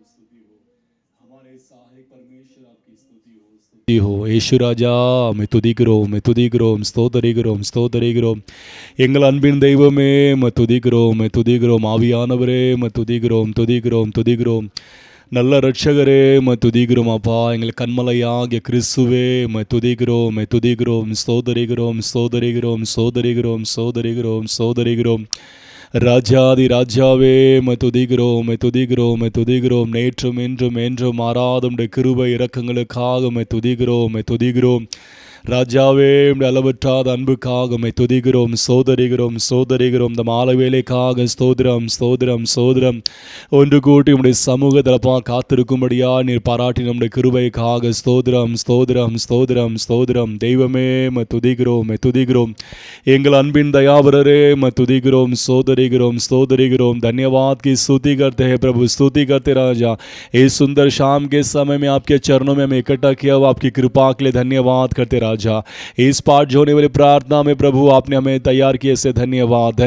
हमारे सहायक परमेश्वर आपकी स्तुति हो यीशु राजा துதிக்கிறோம் ஸ்தோத்தரிக்கிறோம் எங்கள் அன்பின் தெய்வமே துதிக்கிறோம் ஆவியானவரே துதிக்கிறோம் நல்ல ரட்சகரே துதிக்கிறோம் அப்பா எங்கள் கண்மலையாகிய கிறிஸ்துவே துதிக்கிறோம் ஸ்தோத்தரிக்கிறோம் ராஜாதி ராஜாவே துதிக்கிறோம் நேற்றும் என்றும் மாறாத கிருபை இரக்கங்களுக்காக துதிக்கிறோம் ராஜாவே அளவற்றாத அன்புக்காக துதிக்கிறோம் சோதரிகிறோம் இந்த மாலை வேலைக்காக ஸ்தோத்திரம் ஒன்று கூட்டி உடைய சமூகத்திலப்பா காத்திருக்கும்படியா நீர் பாராட்டி நம்முடைய கிருபைக்காக ஸ்தோத்திரம் தெய்வமே துதிக்கிறோம் எங்கள் அன்பின் தயாவரரே துதிக்கிறோம் स्तोदरिग्रोम धन्यवाद की स्तुति करते हैं प्रभु, स्तुति करते राजा। इस सुंदर शाम के समय में आपके चरणों में हमें इकट्ठा किया हुआ आपकी कृपा के लिए धन्यवाद करते राजा। इस पाठ होने वाली प्रार्थना में प्रभु आपने हमें तैयार किए से धन्यवाद।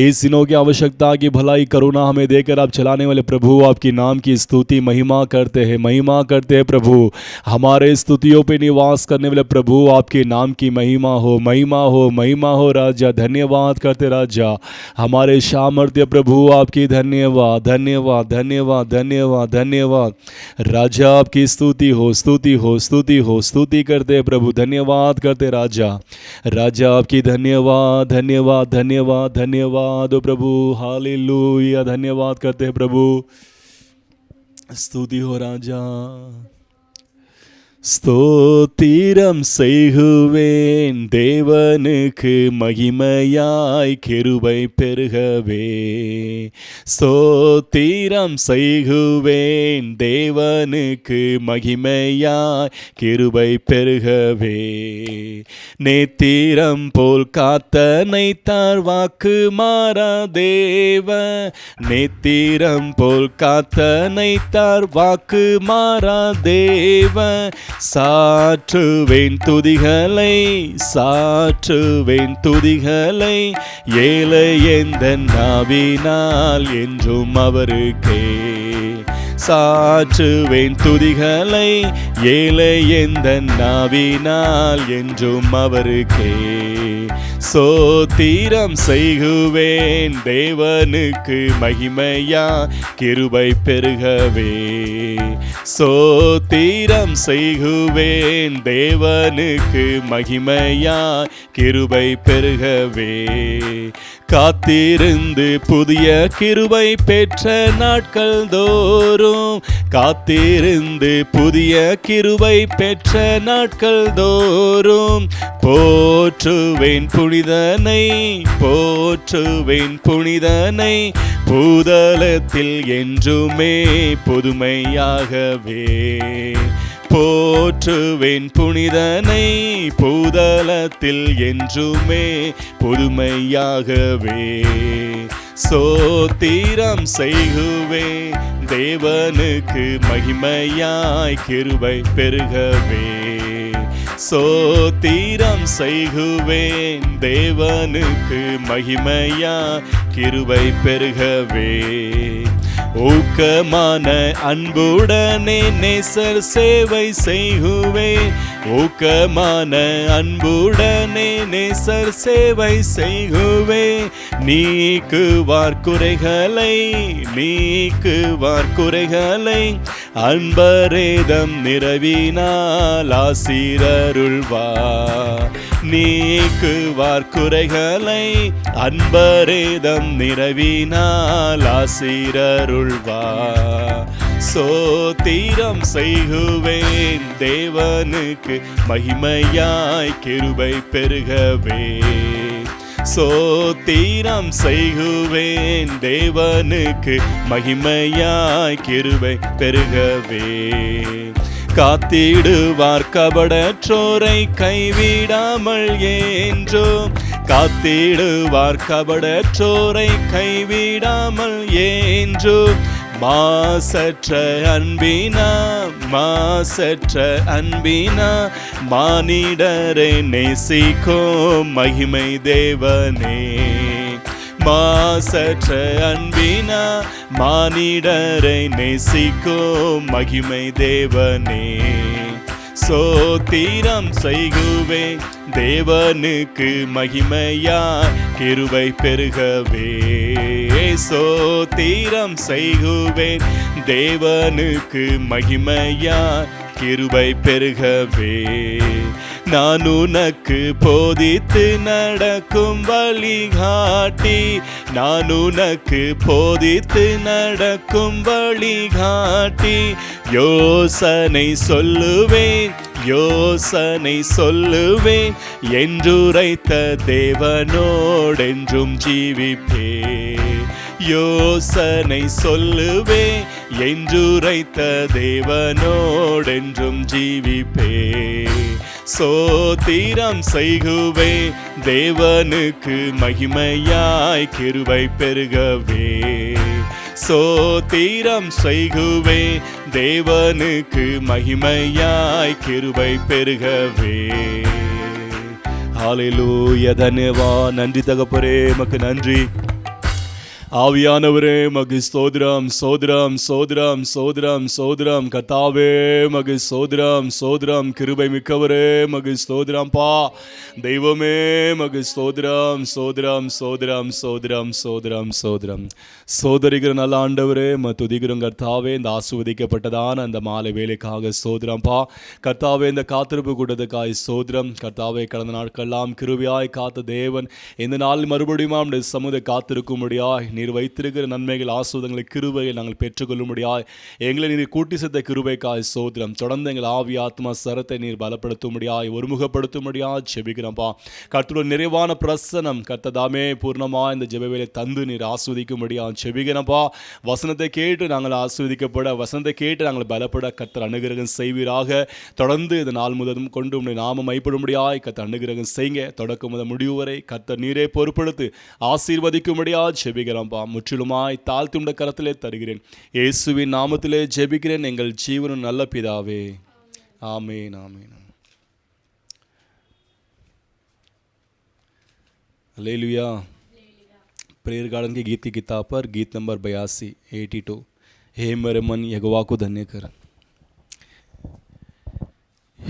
इस दिनों की आवश्यकता की भलाई करुणा हमें देकर आप चलाने वाले प्रभु आपकी नाम की स्तुति महिमा करते हैं प्रभु। हमारे स्तुतियों पे निवास करने वाले प्रभु आपके नाम की महिमा हो राजा। धन्यवाद करते राजा। हमारे सामर्थ्य प्रभु आपकी धन्यवाद राजा। आपकी स्तुति करते प्रभु, धन्यवाद करते राजा। आपकी धन्यवाद प्रभु, हालेलुया। धन्यवाद करते प्रभु, स्तुति हो राजा। ஸ்தோத்திரம் செய்குவேன் தேவனுக்கு மகிமையாய் கிருபை பெருகவே। ஸ்தோத்திரம் செய்குவேன் தேவனுக்கு மகிமையாய் கிருபை பெருகவே। நேத்திரம் போல் காத்தனை தார் வாக்கு மாறா தேவ, நேத்திரம் போல் காத்தனை தார் வாக்கு மாறா தேவ। சாற்றுவேன் துதிகளை ஏழை எந்தன் நாவினால் என்றும் அவருக்கே। சாற்றுவேன் துதிகளை ஏழை எந்தன் நாவினால் என்றும் அவருக்கே। சோத்திரம் செய்குவேன் தேவனுக்கு மகிமையா கிருபை பெருகவே। சோத்திரம் செய்குவேன் தேவனுக்கு மகிமையா கிருபை பெருகவே। காத்திருந்து புதிய கிருபை பெற்ற நாட்கள் தோறும், காத்திருந்து புதிய கிருபை பெற்ற நாட்கள் தோறும் போற்றுவேன் புனிதனை பூதலத்தில் என்றுமே புதுமையாகவே। போற்றுவேன் புனிதனை பூதலத்தில் என்றுமே புதுமையாகவே। சோத்திரம் செய்குவேன் தேவனுக்கு மகிமையாய் கிருபை பெருகவே। சோத்திரம் செய்குவேன் தேவனுக்கு மகிமையா கிருபை பெருகவே। ஊக்கமான அன்புடனே நேசர் சேவை செய்குவேன், ஊக்கமான அன்புடனே நேசர் சேவை செய்குவேன்। நீக்குவார் குறைகளை அன்பரேதம் நிறைவினால் ஆசீரருள்வார்। நீக்குவார் குறைகளை அன்பரேதம் நிறைவினால் ஆசீரருள்வார்। சோத்திரம் செய்குவேன் தேவனுக்கு மகிமையாய் கிருபை பெருகவே। சோத்திரம் செய்குவேன் தேவனுக்கு மகிமையாய் கிருபை பெருகவே। காத்திடுவார் கபடற்றோரை கைவிடாமல் என்றும், காத்திடுவார் கபடற்றோரை கைவிடாமல் என்றும்। மாசற்ற அன்பினா மானிடரை நேசிக்கும் மகிமை தேவனே। மாசற்ற அன்பினா மானிடரை நேசிக்கும் மகிமை தேவனே. சோத்திரம் செய்குவேன் தேவனுக்கு மகிமையா கிருபை பெருகவே. சோத்திரம் செய்குவேன் தேவனுக்கு மகிமையா கிருபை பெருகவே. நான் உனக்கு போதித்து நடக்கும் வழிகாட்டி, நான் உனக்கு போதித்து நடக்கும் வழிகாட்டி. யோசனை சொல்லுவேன், யோசனை சொல்லுவேன், என்றுரைத்த தேவனோடென்றும் ஜீவிப்பே. யோசனை சொல்லுவேன், என்றுரைத்த தேவனோடென்றும் ஜீவிப்பே. சோத்திரம் செய்குவே தேவனுக்கு மகிமையாய் கிருபை பெருகவே. சோத்திரம் செய்குவே தேவனுக்கு மகிமையாய் கிருபை பெருகவே. ஹல்லேலூயா. தன்யவாத். நன்றி தகப்பரே, மக்கு நன்றி. ஆவியானவரே மகு ஸ்தோத்திரம், ஸ்தோத்திரம், ஸ்தோத்திரம், ஸ்தோத்திரம், ஸ்தோத்திரம். கர்த்தாவே மகு ஸ்தோத்திரம், ஸ்தோத்திரம். கிருபை மிக்கவரே மகு ஸ்தோத்திரம்பா. தெய்வமே மகு ஸ்தோத்திரம், ஸ்தோத்திரம், ஸ்தோத்திரம், ஸ்தோத்திரம், ஸ்தோத்திரம், ஸ்தோத்திரம். சோதரிகிற நல்ல ஆண்டவரே துதிக்கிறோம் கர்த்தாவே. இந்த ஆசீர்வதிக்கப்பட்டதான அந்த மாலை வேலைக்காக ஸ்தோத்திரம்பா. கர்த்தாவே இந்த காத்திருப்பு கூட்டத்துக்காய் ஸ்தோத்திரம். கர்த்தாவே கடந்த நாட்களெல்லாம் கிருபையாய் காத்த தேவன் இந்த நாள் மறுபடியும் நம்முடைய சமூக காத்திருக்கும்படியாய் நீர் வைத்திருக்கிற நன்மைகள் ஆசீர்வாதங்களை கிருபையை நாங்கள் பெற்றுக்கொள்ளும்படியாய் எங்களை நீர் கூட்டி சேர்த்த கிருபைக்காய் ஸ்தோத்திரம். தொடர்ந்து எங்கள் ஆவி ஆத்மா சரத்தை நீர் பலப்படுத்தும்படியாய் ஒருமுகப்படுத்தும்படியாய் ஜெபிக்கிறோம்ப்பா. கர்த்தருடைய நிறைவான பிரசனம் கர்த்ததாமே பூர்ணமாக இந்த ஜெபவேளை தந்து நீர் ஆஸ்வதிக்கும்படியாய் ஜெபிக்கிறோம்ப்பா. வசனத்தை கேட்டு நாங்கள் ஆஸ்வதிக்கப்பட, வசனத்தை கேட்டு நாங்கள் பலப்பட கர்த்தர் அனுகிரகம் செய்வீராக. தொடர்ந்து இந்த நாள் முதலும் கொண்டு உடைய நாமம் மைப்படும்படியாய் கர்த்தர் அனுகிரகம் செய்யுங்க. தொடக்கம் முதல் முடிவு வரை கர்த்தர் நீரே பொறுப்படுத்து ஆசீர்வதிக்கும்படியாய் ஜெபிக்கிறோம். முற்றிலுமாய் தாழ்த்தி உடைய கரத்திலே தருகிறேன். இயேசுவின் நாமத்திலே ஜெபிக்கிறேன் எங்கள் ஜீவனும் நல்ல பிதாவே. ஆமென், ஆமென். हालेलुया। प्रेयर गार्डन के गीत की किताब पर गीत नंबर 82 हे मेरे मन यहोवा को धन्य कर।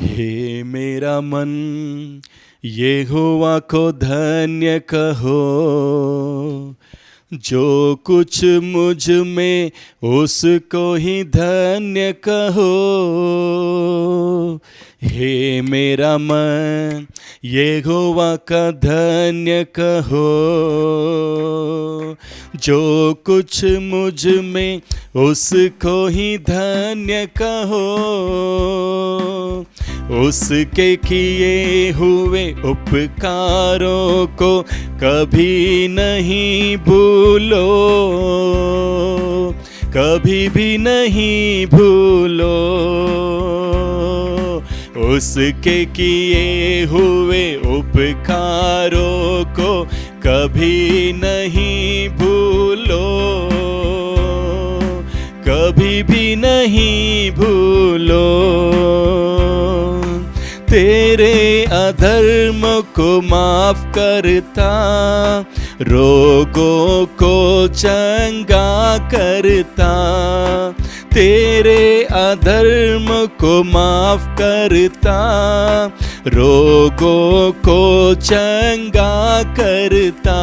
हे मेरा मन यहोवा को धन्य कहो, जो कुछ मुझ में उसको ही धन्य कहो। हे मेरा मन यहोवा का धन्य कहो, जो कुछ मुझ में उसको ही धन्य कहो। उसके किए हुए उपकारों को कभी नहीं भूलो, कभी भी नहीं भूलो। उसके किए हुए उपकारों को कभी नहीं भूलो, कभी भी नहीं भूलो। तेरे अधर्म को माफ करता, रोगों को चंगा करता। तेरे अधर्म को माफ करता, रोगों को चंगा करता।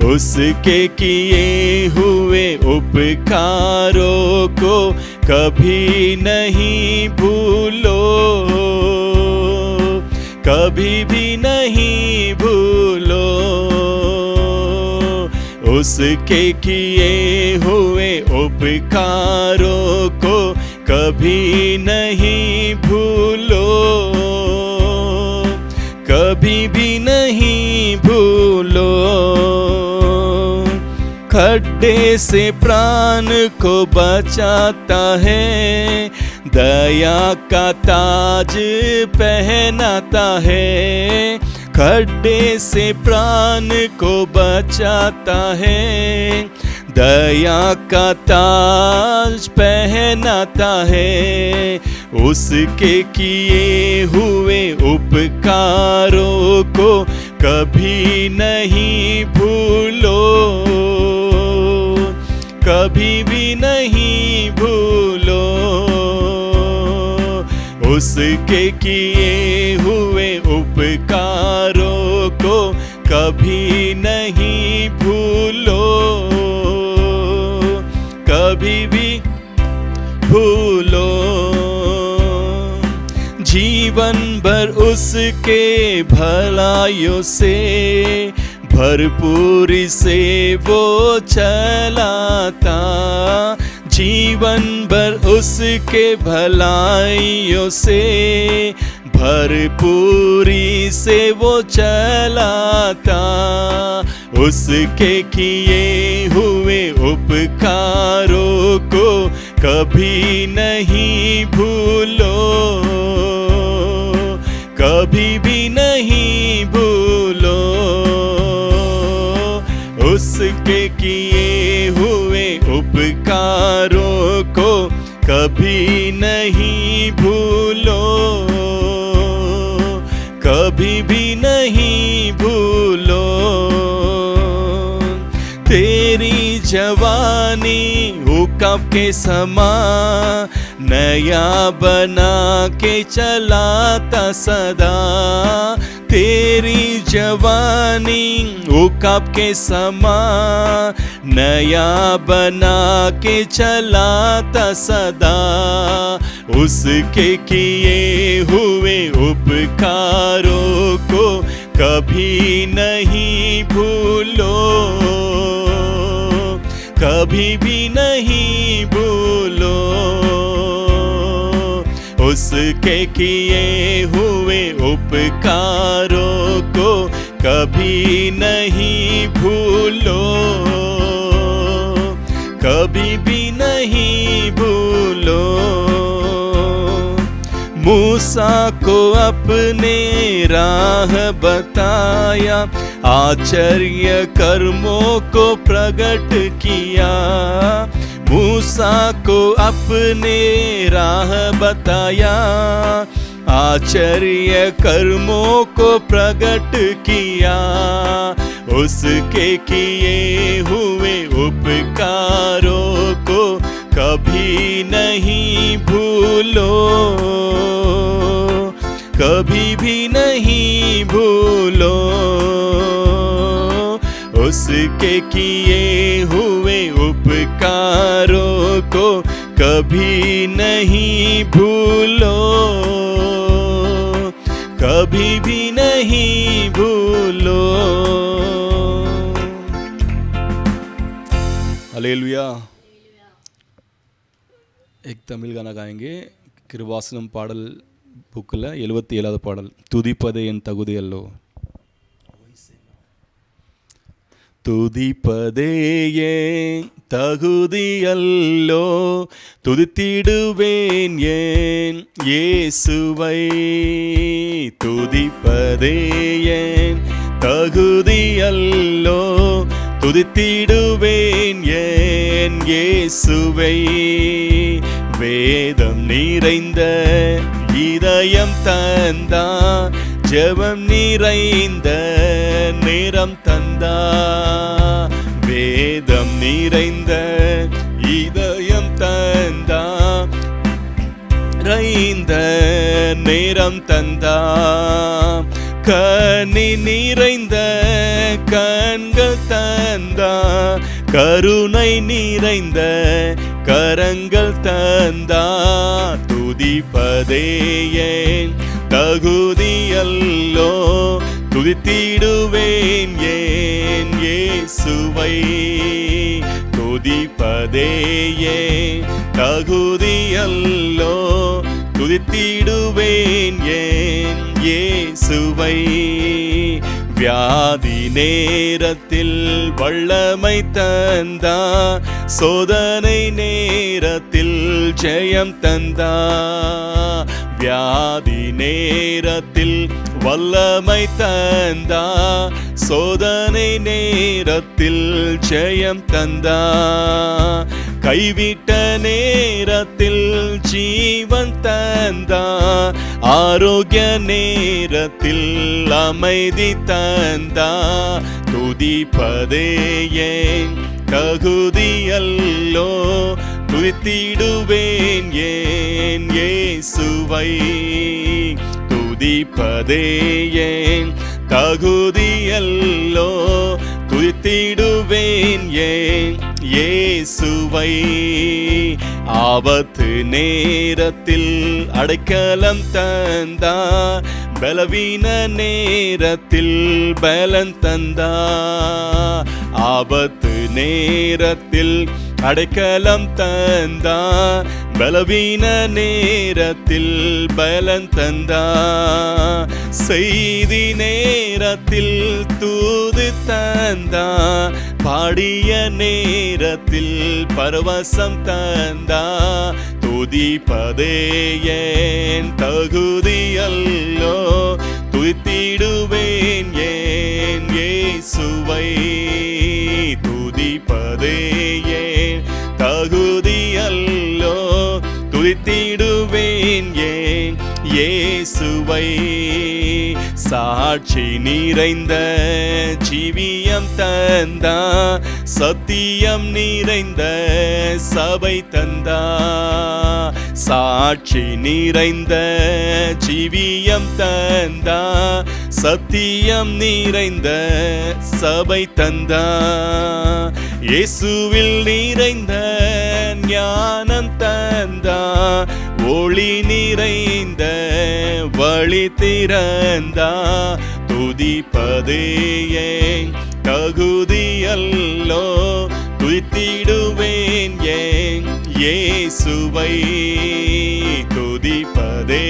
उसके किए हुए उपकारों को कभी नहीं भूलो, कभी भी नहीं भूलो। उसके किए हुए उपकारों को कभी नहीं भूलो, कभी भी नहीं भूलो। खड्डे से प्राण को बचाता है, दया का ताज पहनाता है। खड्डे से प्राण को बचाता है, दया का ताज पहनाता है। उसके किए हुए उपकारों को कभी नहीं भूलो, कभी भी नहीं भूलो, उसके किए हुए उपकारों को कभी नहीं भूलो, कभी भी भूलो। जीवन भर उसके भलाइयों से भरपूरी से वो चलाता, जीवन भर उसके भलाइयों से भरपूरी से वो चलाता, उसके किए हुए उपकारों को कभी नहीं भूलो, कभी भी नहीं भूलो, उसके किए हुए उपकारों को कभी नहीं भूलो, कभी भी नहीं भूलो। तेरी जवानी हुक्म के समान नया बना के चलाता सदा, तेरी जवानी हुक्म के समान नया बना के चलाता सदा, उसके किए हुए उपकारों को कभी नहीं भूलो, कभी भी नहीं भूलो, उसके किए हुए उपकारों को कभी नहीं भूलो, कभी भी नहीं भूलो। मूसा को अपने राह बताया, आश्चर्य कर्मों को प्रकट किया, मूसा को अपने राह बताया, आश्चर्य कर्मों को प्रकट किया, उसके किए हुए उपकारों को कभी नहीं भूलो, कभी भी नहीं भूलो, उसके किए हुए उपकारों को कभी नहीं भूलो, कभी भी नहीं भूलो। हालेलुया। एक तमिल गाना गाएंगे, கிருபாசனம் பாடல் புக்கில் 77வது பாடல், துதிப்பதே என் தகுதி அல்லோ. துதிப்பதே என் தகுதி அல்லோ, துதித்திடுவேன் என் இயேசுவை, துதிப்பதே என் தகுதி அல்லோ, துதித்திடுவேன் என் இயேசுவை, வேதம் நிறைந்த இதயம் தந்தா, ஜெபம் நிறைந்த நேரம் தந்தா, வேதம் நிறைந்த இதயம் தந்தா, நிறைந்த நேரம் தந்தா, கனி நிறைந்த கண்கள் தந்தா, கருணை நிறைந்த கரங்கள் தந்தா, துதிப்பதே என் தகுதி அல்லோ, துதித்திடுவேன் என் இயேசுவை, துதிப்பதே என் தகுதி அல்லோ, துதித்திடுவேன் என் இயேசுவை, வியாதி நேரத்தில் வல்லமை தந்தா, சோதனை நேரத்தில் ஜெயம் தந்தா, வியாதி நேரத்தில் வல்லமை தந்தா, சோதனை நேரத்தில் ஜெயம் தந்தா, கைவிட்ட நேரத்தில் ஜீவன் தந்தார், ஆரோக்கிய நேரத்தில் அமைதி தந்தார். துதிப்பதே ஏன் தகுதியல்லோ, துதித்திடுவேன் ஏன் இயேசுவை. துதிப்பதே ஏன் தகுதியல்லோ, துதித்திடுவேன் ஏன் இயேசுவை. ஆபத்து நேரத்தில் அடைக்கலம் தந்தார், பலவீன நேரத்தில் பலன் தந்தார். ஆபத்து நேரத்தில் அடைக்கலம் தந்தார், பலவீன நேரத்தில் பலன் தந்தார். செய்தி நேரத்தில் தூது தந்தார், பாடிய நேரத்தில் பரவசம் தந்தார். துதிப்பதே ஏன் தகுதியல்லோ, துதித்திடுவேன் ஏன் இயேசுவை. துதிப்பதே ஏன் தகுதியல்லோ, துதித்திடுவேன் ஏன் இயேசுவை. சாட்சி நிறைந்த ஜீவியம் தந்தார், சத்தியம் நிறைந்த சபை தந்தார். சாட்சி நிறைந்த ஜீவியம் தந்தார், சத்தியம் நிறைந்த சபை தந்தார். இயேசுவில் நிறைந்த ஞானம் தந்தார், ஒளி நிறைந்த வழி திறந்தார். துதிப்பதே ஏன் தகுதியல்லோ, துதித்திடுவேன் ஏன் இயேசுவை. துதிப்பதே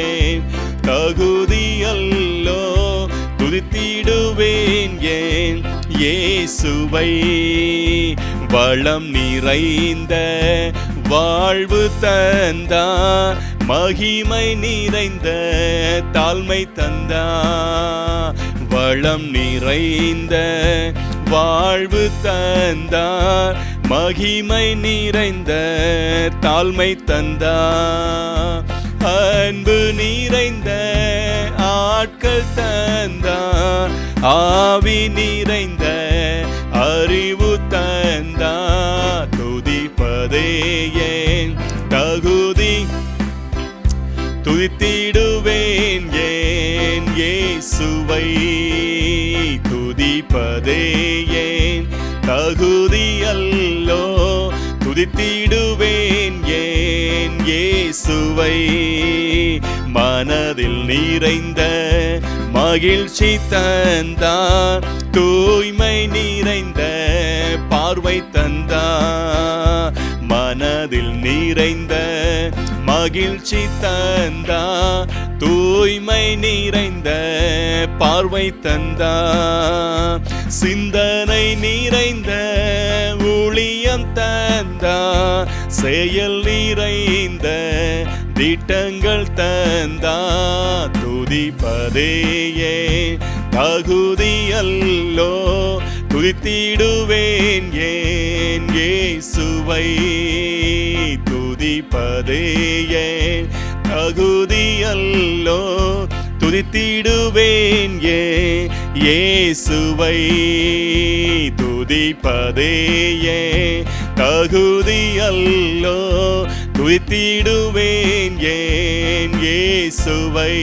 ஏன் தகுதியல்லோ, துதித்திடுவேன் ஏன் இயேசுவை. வளம் நிறைந்த வாழ்வு தந்தார், மகிமை நிறைந்த தாழ்மை தந்தார். வளம் நிறைந்த வாழ்வு தந்தார், மகிமை நிறைந்த தாழ்மை தந்தார். அன்பு நிறைந்த ஆட்கள் தந்தார், ஆவி நிறைந்த அறிவு தந்தார். துதிப்பதே ஏன் தகுதி, துதித்திடுவேன் ஏன் இயேசுவை. துதிப்பதே ஏன் தகுதியல்லோ, துதித்திடுவேன் ஏன் இயேசுவை. மனதில் நிறைந்த மகிழ்ச்சி தந்தார், தூய்மை நிறைந்த பார்வை தந்தார். மனதில் நிறைந்த மகிழ்ச்சி தந்தார், தூய்மை நிறைந்த பார்வை தந்தார். சிந்தனை நிறைந்த ஊழியம் தந்தார், செயல் நிறைந்த திட்டங்கள் தந்தார். துதிப்பதே ஏன் தகுதியல்லோ, துதித்திடுவேன் ஏன் இயேசுவை. துதிப்பதே ஏன் தகுதியல்லோ, துதித்திடுவேன் ஏன் இயேசுவை. துதிப்பதே ஏன் தகுதியல்லோ, துதித்திடுவேன் ஏன் இயேசுவை.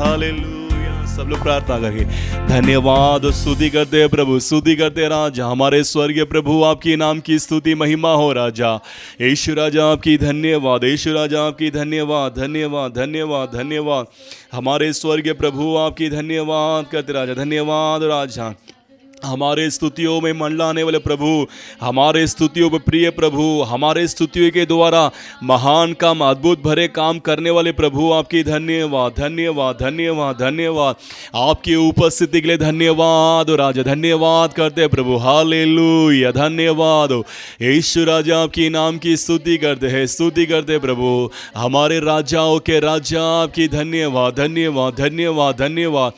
हालेलुया। सब लोग प्रार्थना करेंगे। धन्यवाद, स्तुति करते प्रभु, स्तुति करते राजा, हमारे स्वर्गीय प्रभु आपकी नाम की स्तुति महिमा हो राजा। यीशु राजा आपकी धन्यवाद, यीशु राजा आपकी धन्यवाद, धन्यवाद धन्यवाद धन्यवाद। हमारे स्वर्गीय प्रभु आपकी धन्यवाद करते राजा, धन्यवाद राजा। हमारे स्तुतियों में मंडलाने वाले प्रभु, हमारे स्तुतियों में प्रिय प्रभु, हमारे स्तुतियों के द्वारा महान काम, अद्भुत भरे काम करने वाले प्रभु आपकी धन्यवाद धन्यवाद धन्यवाद धन्यवाद। आपकी उपस्थिति के लिए धन्यवाद राजा, धन्यवाद करते प्रभु। हालेलुया, धन्यवाद। यीशु राजा आपकी नाम की स्तुति करते हैं, स्तुति करते प्रभु। हमारे राजाओं के राजा आपकी धन्यवाद धन्यवाद धन्यवाद धन्यवाद।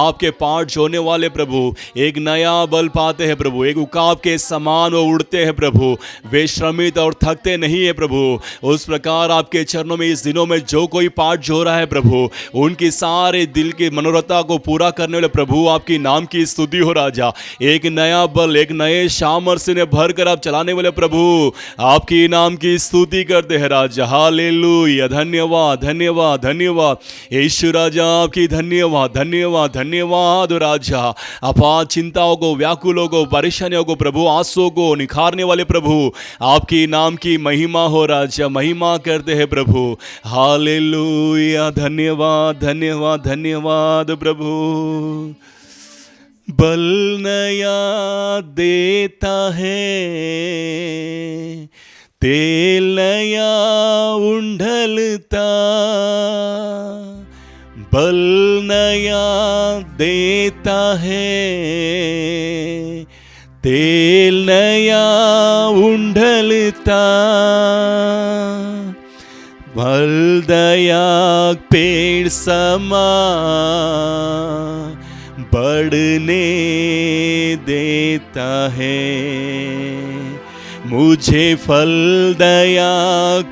आपके पाठ जोड़ने वाले प्रभु, एक नया नया बल पाते हैं प्रभु, एक उकाब के समान वो उड़ते हैं प्रभु, वे श्रमित और थकते नहीं है प्रभु। उस प्रकार आपके चरणों में इस दिनों में जो कोई पाठ जो रहा है प्रभु, उनकी सारे दिल की मनोरथा को पूरा करने वाले प्रभु आपकी नाम की स्तुति हो राजा। एक नया बल, एक नए सामर्थ्य ने भर कर आप चलाने वाले प्रभु आपकी नाम की स्तुति करते हैं राजा। हालेलुया, धन्यवाद धन्यवाद धन्यवाद यीशु राजा, आपकी धन्यवाद धन्यवाद धन्यवाद राजा। अपार चिंताओं को, व्याकुलों को, परेशानियों को प्रभु, आंसुओं को निखारने वाले प्रभु आपकी नाम की महिमा हो राजा, महिमा करते हैं प्रभु। हालेलुया, धन्यवाद धन्यवाद धन्यवाद प्रभु। बल नया देता है, तेल नया उंडलता, बल नया देता है, तेल नया उंडलता, बल दया पेड़ समा बढ़ने देता है, मुझे फल दया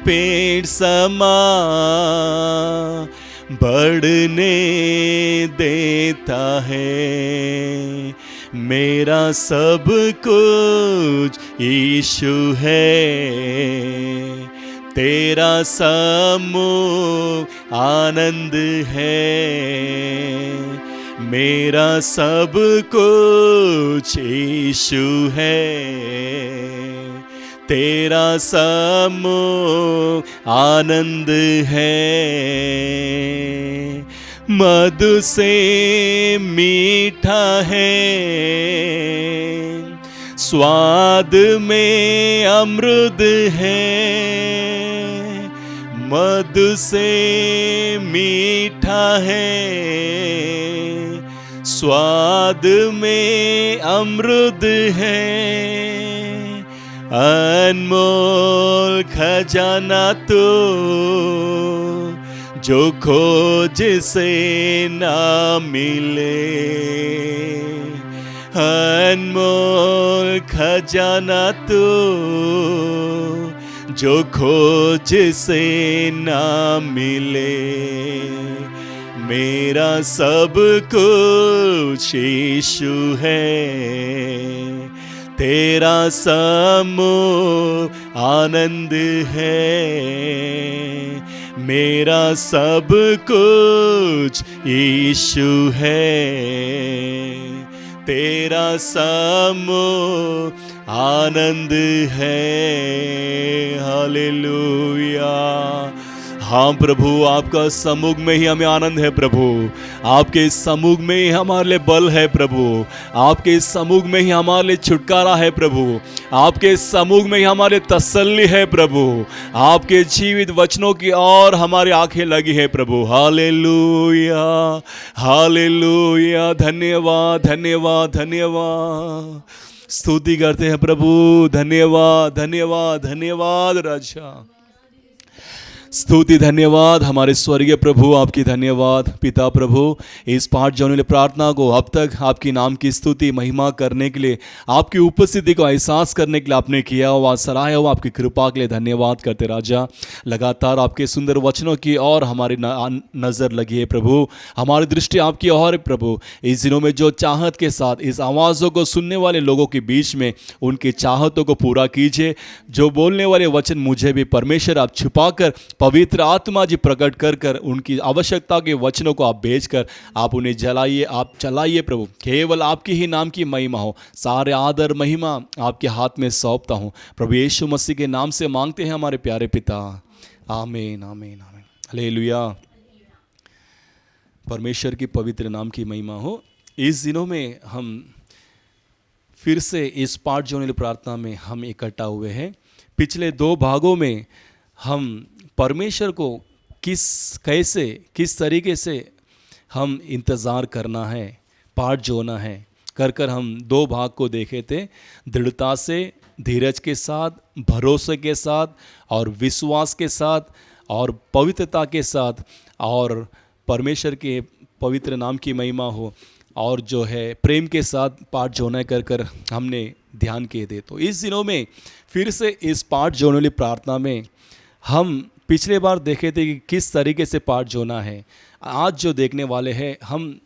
पेड़ समा बढ़ने देता है। मेरा सब कुछ यीशु है, तेरा सम्मुख आनंद है। मेरा सब कुछ यीशु है, तेरा सम्मुख आनंद है। मधु से मीठा है, स्वाद में अमृत है। मधु से मीठा है, स्वाद में अमृत है। अनमोल खजाना तो जो खोज से ना मिले, अनमोल खजाना तो जो खोज से ना मिले। मेरा सब कुछ यीशु है, तेरा सम्मुख आनंद है। मेरा सब कुछ यीशु है, तेरा सम्मुख आनंद है। हालेलुया। हाँ प्रभु, आपका सम्मुख में ही हमें आनंद है प्रभु, आपके सम्मुख में ही हमारे लिए बल है प्रभु, आपके सम्मुख में ही हमारे लिए छुटकारा है प्रभु, आपके सम्मुख में ही हमारे तसल्ली है प्रभु, आपके जीवित वचनों की ओर हमारी आंखें लगी है प्रभु। हालेलुया हालेलुया, धन्यवाद धन्यवाद धन्यवाद, स्तुति करते हैं प्रभु। धन्यवाद धन्यवाद धन्यवाद राजा, स्तुति धन्यवाद हमारे स्वर्गीय प्रभु, आपकी धन्यवाद पिता प्रभु। इस पाठ जौन प्रार्थना को अब तक आपकी नाम की स्तुति महिमा करने के लिए, आपकी उपस्थिति को एहसास करने के लिए आपने किया हुआ, सराहा हुआ, आपकी कृपा के लिए धन्यवाद करते राजा। लगातार आपके सुंदर वचनों की और हमारी नज़र लगी है प्रभु, हमारी दृष्टि आपकी और है प्रभु। इस दिनों में जो चाहत के साथ इस आवाज़ों को सुनने वाले लोगों के बीच में उनकी चाहतों को पूरा कीजिए। जो बोलने वाले वचन मुझे भी परमेश्वर आप छुपा कर पवित्र आत्मा जी प्रकट कर कर उनकी आवश्यकता के वचनों को आप भेजकर आप उन्हें जलाइए, आप चलाइए प्रभु। केवल आपकी ही नाम की महिमा हो, सारे आदर महिमा आपके हाथ में सौंपता हूँ प्रभु यीशु मसीह के नाम से मांगते हैं हमारे प्यारे पिता, आमीन आमीन आमीन। हालेलुया। परमेश्वर की पवित्र नाम की महिमा हो। इस दिनों में हम फिर से इस पाठ जोड़ने प्रार्थना में हम इकट्ठा हुए हैं। पिछले 2 भागों में हम परमेश्वर को किस तरीके से हम इंतज़ार करना है, पाठ जोना है, कर हम 2 भाग को देखे थे। दृढ़ता से, धीरज के साथ, भरोसे के साथ और विश्वास के साथ और पवित्रता के साथ, और परमेश्वर के पवित्र नाम की महिमा हो। और जो है प्रेम के साथ पाठ जोना कर कर हमने ध्यान किए थे। तो इस दिनों में फिर से इस पाठ जोने वाली प्रार्थना में हम पिछले बार देखे थे कि किस तरीके से पाठ जोना है। आज जो देखने वाले हैं हम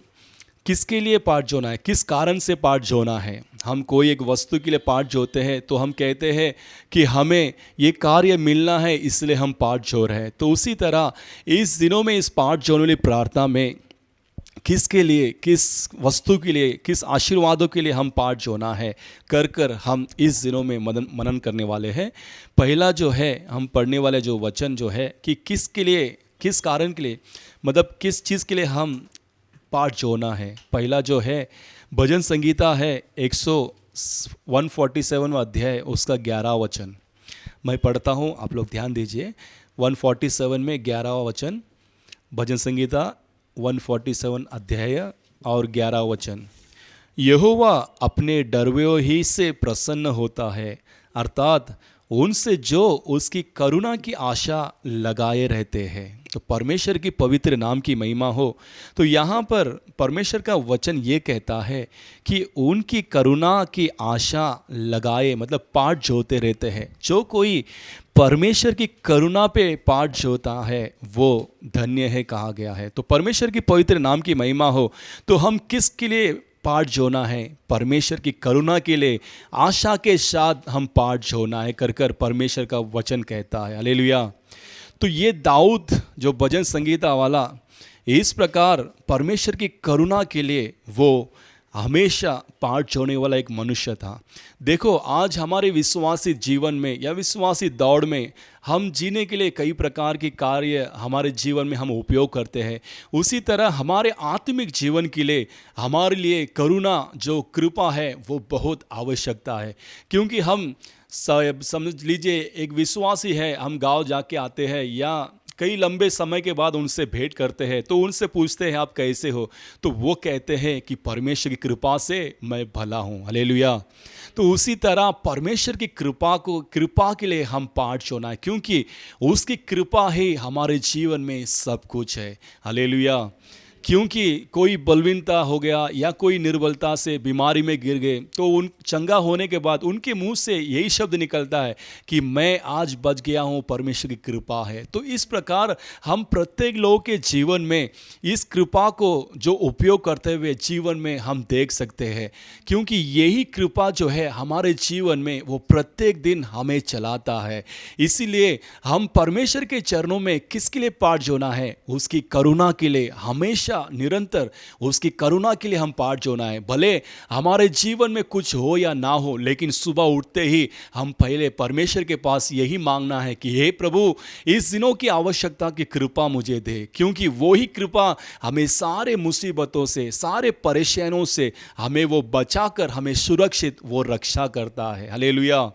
किसके लिए पाठ जोना है, किस कारण से पाठ जोना है। हम कोई एक वस्तु के लिए पाठ जोते हैं तो हम कहते हैं कि हमें ये कार्य मिलना है इसलिए हम पाठ जो रहे हैं। तो उसी तरह इस दिनों में इस पाठ जोने वाली प्रार्थना में किसके लिए, किस वस्तु के लिए, किस आशीर्वादों के लिए हम पाठ जोना है कर कर हम इस दिनों में मनन करने वाले हैं। पहला जो है हम पढ़ने वाले जो वचन जो है कि किसके लिए, किस कारण के लिए, मतलब किस चीज़ के लिए हम पाठ जोना है। पहला जो है भजन संगीता है 147 अध्याय उसका 11 वचन मैं पढ़ता हूँ, आप लोग ध्यान दीजिए। 147 में 11 वचन, भजन संगीता 147 अध्याय और 11 वचन। यहोवा अपने डरवों ही से प्रसन्न होता है, अर्थात उनसे जो उसकी करुणा की आशा लगाए रहते हैं। तो परमेश्वर की पवित्र नाम की महिमा हो। तो यहाँ पर परमेश्वर का वचन ये कहता है कि उनकी करुणा की आशा लगाए, मतलब पाठ जोते रहते हैं। जो कोई परमेश्वर की करुणा पे पाठ जोता है वो धन्य है कहा गया है। तो परमेश्वर की पवित्र नाम की महिमा हो। तो हम किसके लिए पाठ जोना है? परमेश्वर की करुणा के लिए आशा के साथ हम पाठ जोना है कर कर परमेश्वर का वचन कहता है। हालेलुया। तो ये दाऊद जो भजन संगीता वाला इस प्रकार परमेश्वर की करुणा के लिए वो हमेशा पाठ जोड़ने वाला एक मनुष्य था। देखो आज हमारे विश्वासी जीवन में या विश्वासी दौड़ में हम जीने के लिए कई प्रकार के कार्य हमारे जीवन में हम उपयोग करते हैं। उसी तरह हमारे आत्मिक जीवन के लिए हमारे लिए करुणा जो कृपा है वो बहुत आवश्यकता है। क्योंकि हम समझ लीजिए एक विश्वासी है, हम गांव जाके आते हैं या कई लंबे समय के बाद उनसे भेंट करते हैं तो उनसे पूछते हैं आप कैसे हो, तो वो कहते हैं कि परमेश्वर की कृपा से मैं भला हूँ। हालेलुया। तो उसी तरह परमेश्वर की कृपा के लिए हम पाठ जोना है, क्योंकि उसकी कृपा ही हमारे जीवन में सब कुछ है। हालेलुया। क्योंकि कोई बलवीनता हो गया या कोई निर्बलता से बीमारी में गिर गए तो उन चंगा होने के बाद उनके मुंह से यही शब्द निकलता है कि मैं आज बच गया हूँ, परमेश्वर की कृपा है। तो इस प्रकार हम प्रत्येक लोग के जीवन में इस कृपा को जो उपयोग करते हुए जीवन में हम देख सकते हैं, क्योंकि यही कृपा जो है हमारे जीवन में वो प्रत्येक दिन हमें चलाता है। इसीलिए हम परमेश्वर के चरणों में किसके लिए पाठ जोना है? उसकी करुणा के लिए, हमेशा निरंतर उसकी करुणा के लिए हम पाठ जोना है। भले हमारे जीवन में कुछ हो या ना हो, लेकिन सुबह उठते ही हम पहले परमेश्वर के पास यही मांगना है कि हे प्रभु इस दिनों की आवश्यकता की कृपा मुझे दे, क्योंकि वो ही कृपा हमें सारे मुसीबतों से, सारे परेशानियों से हमें वो बचाकर हमें सुरक्षित वो रक्षा करता है। हालेलुया।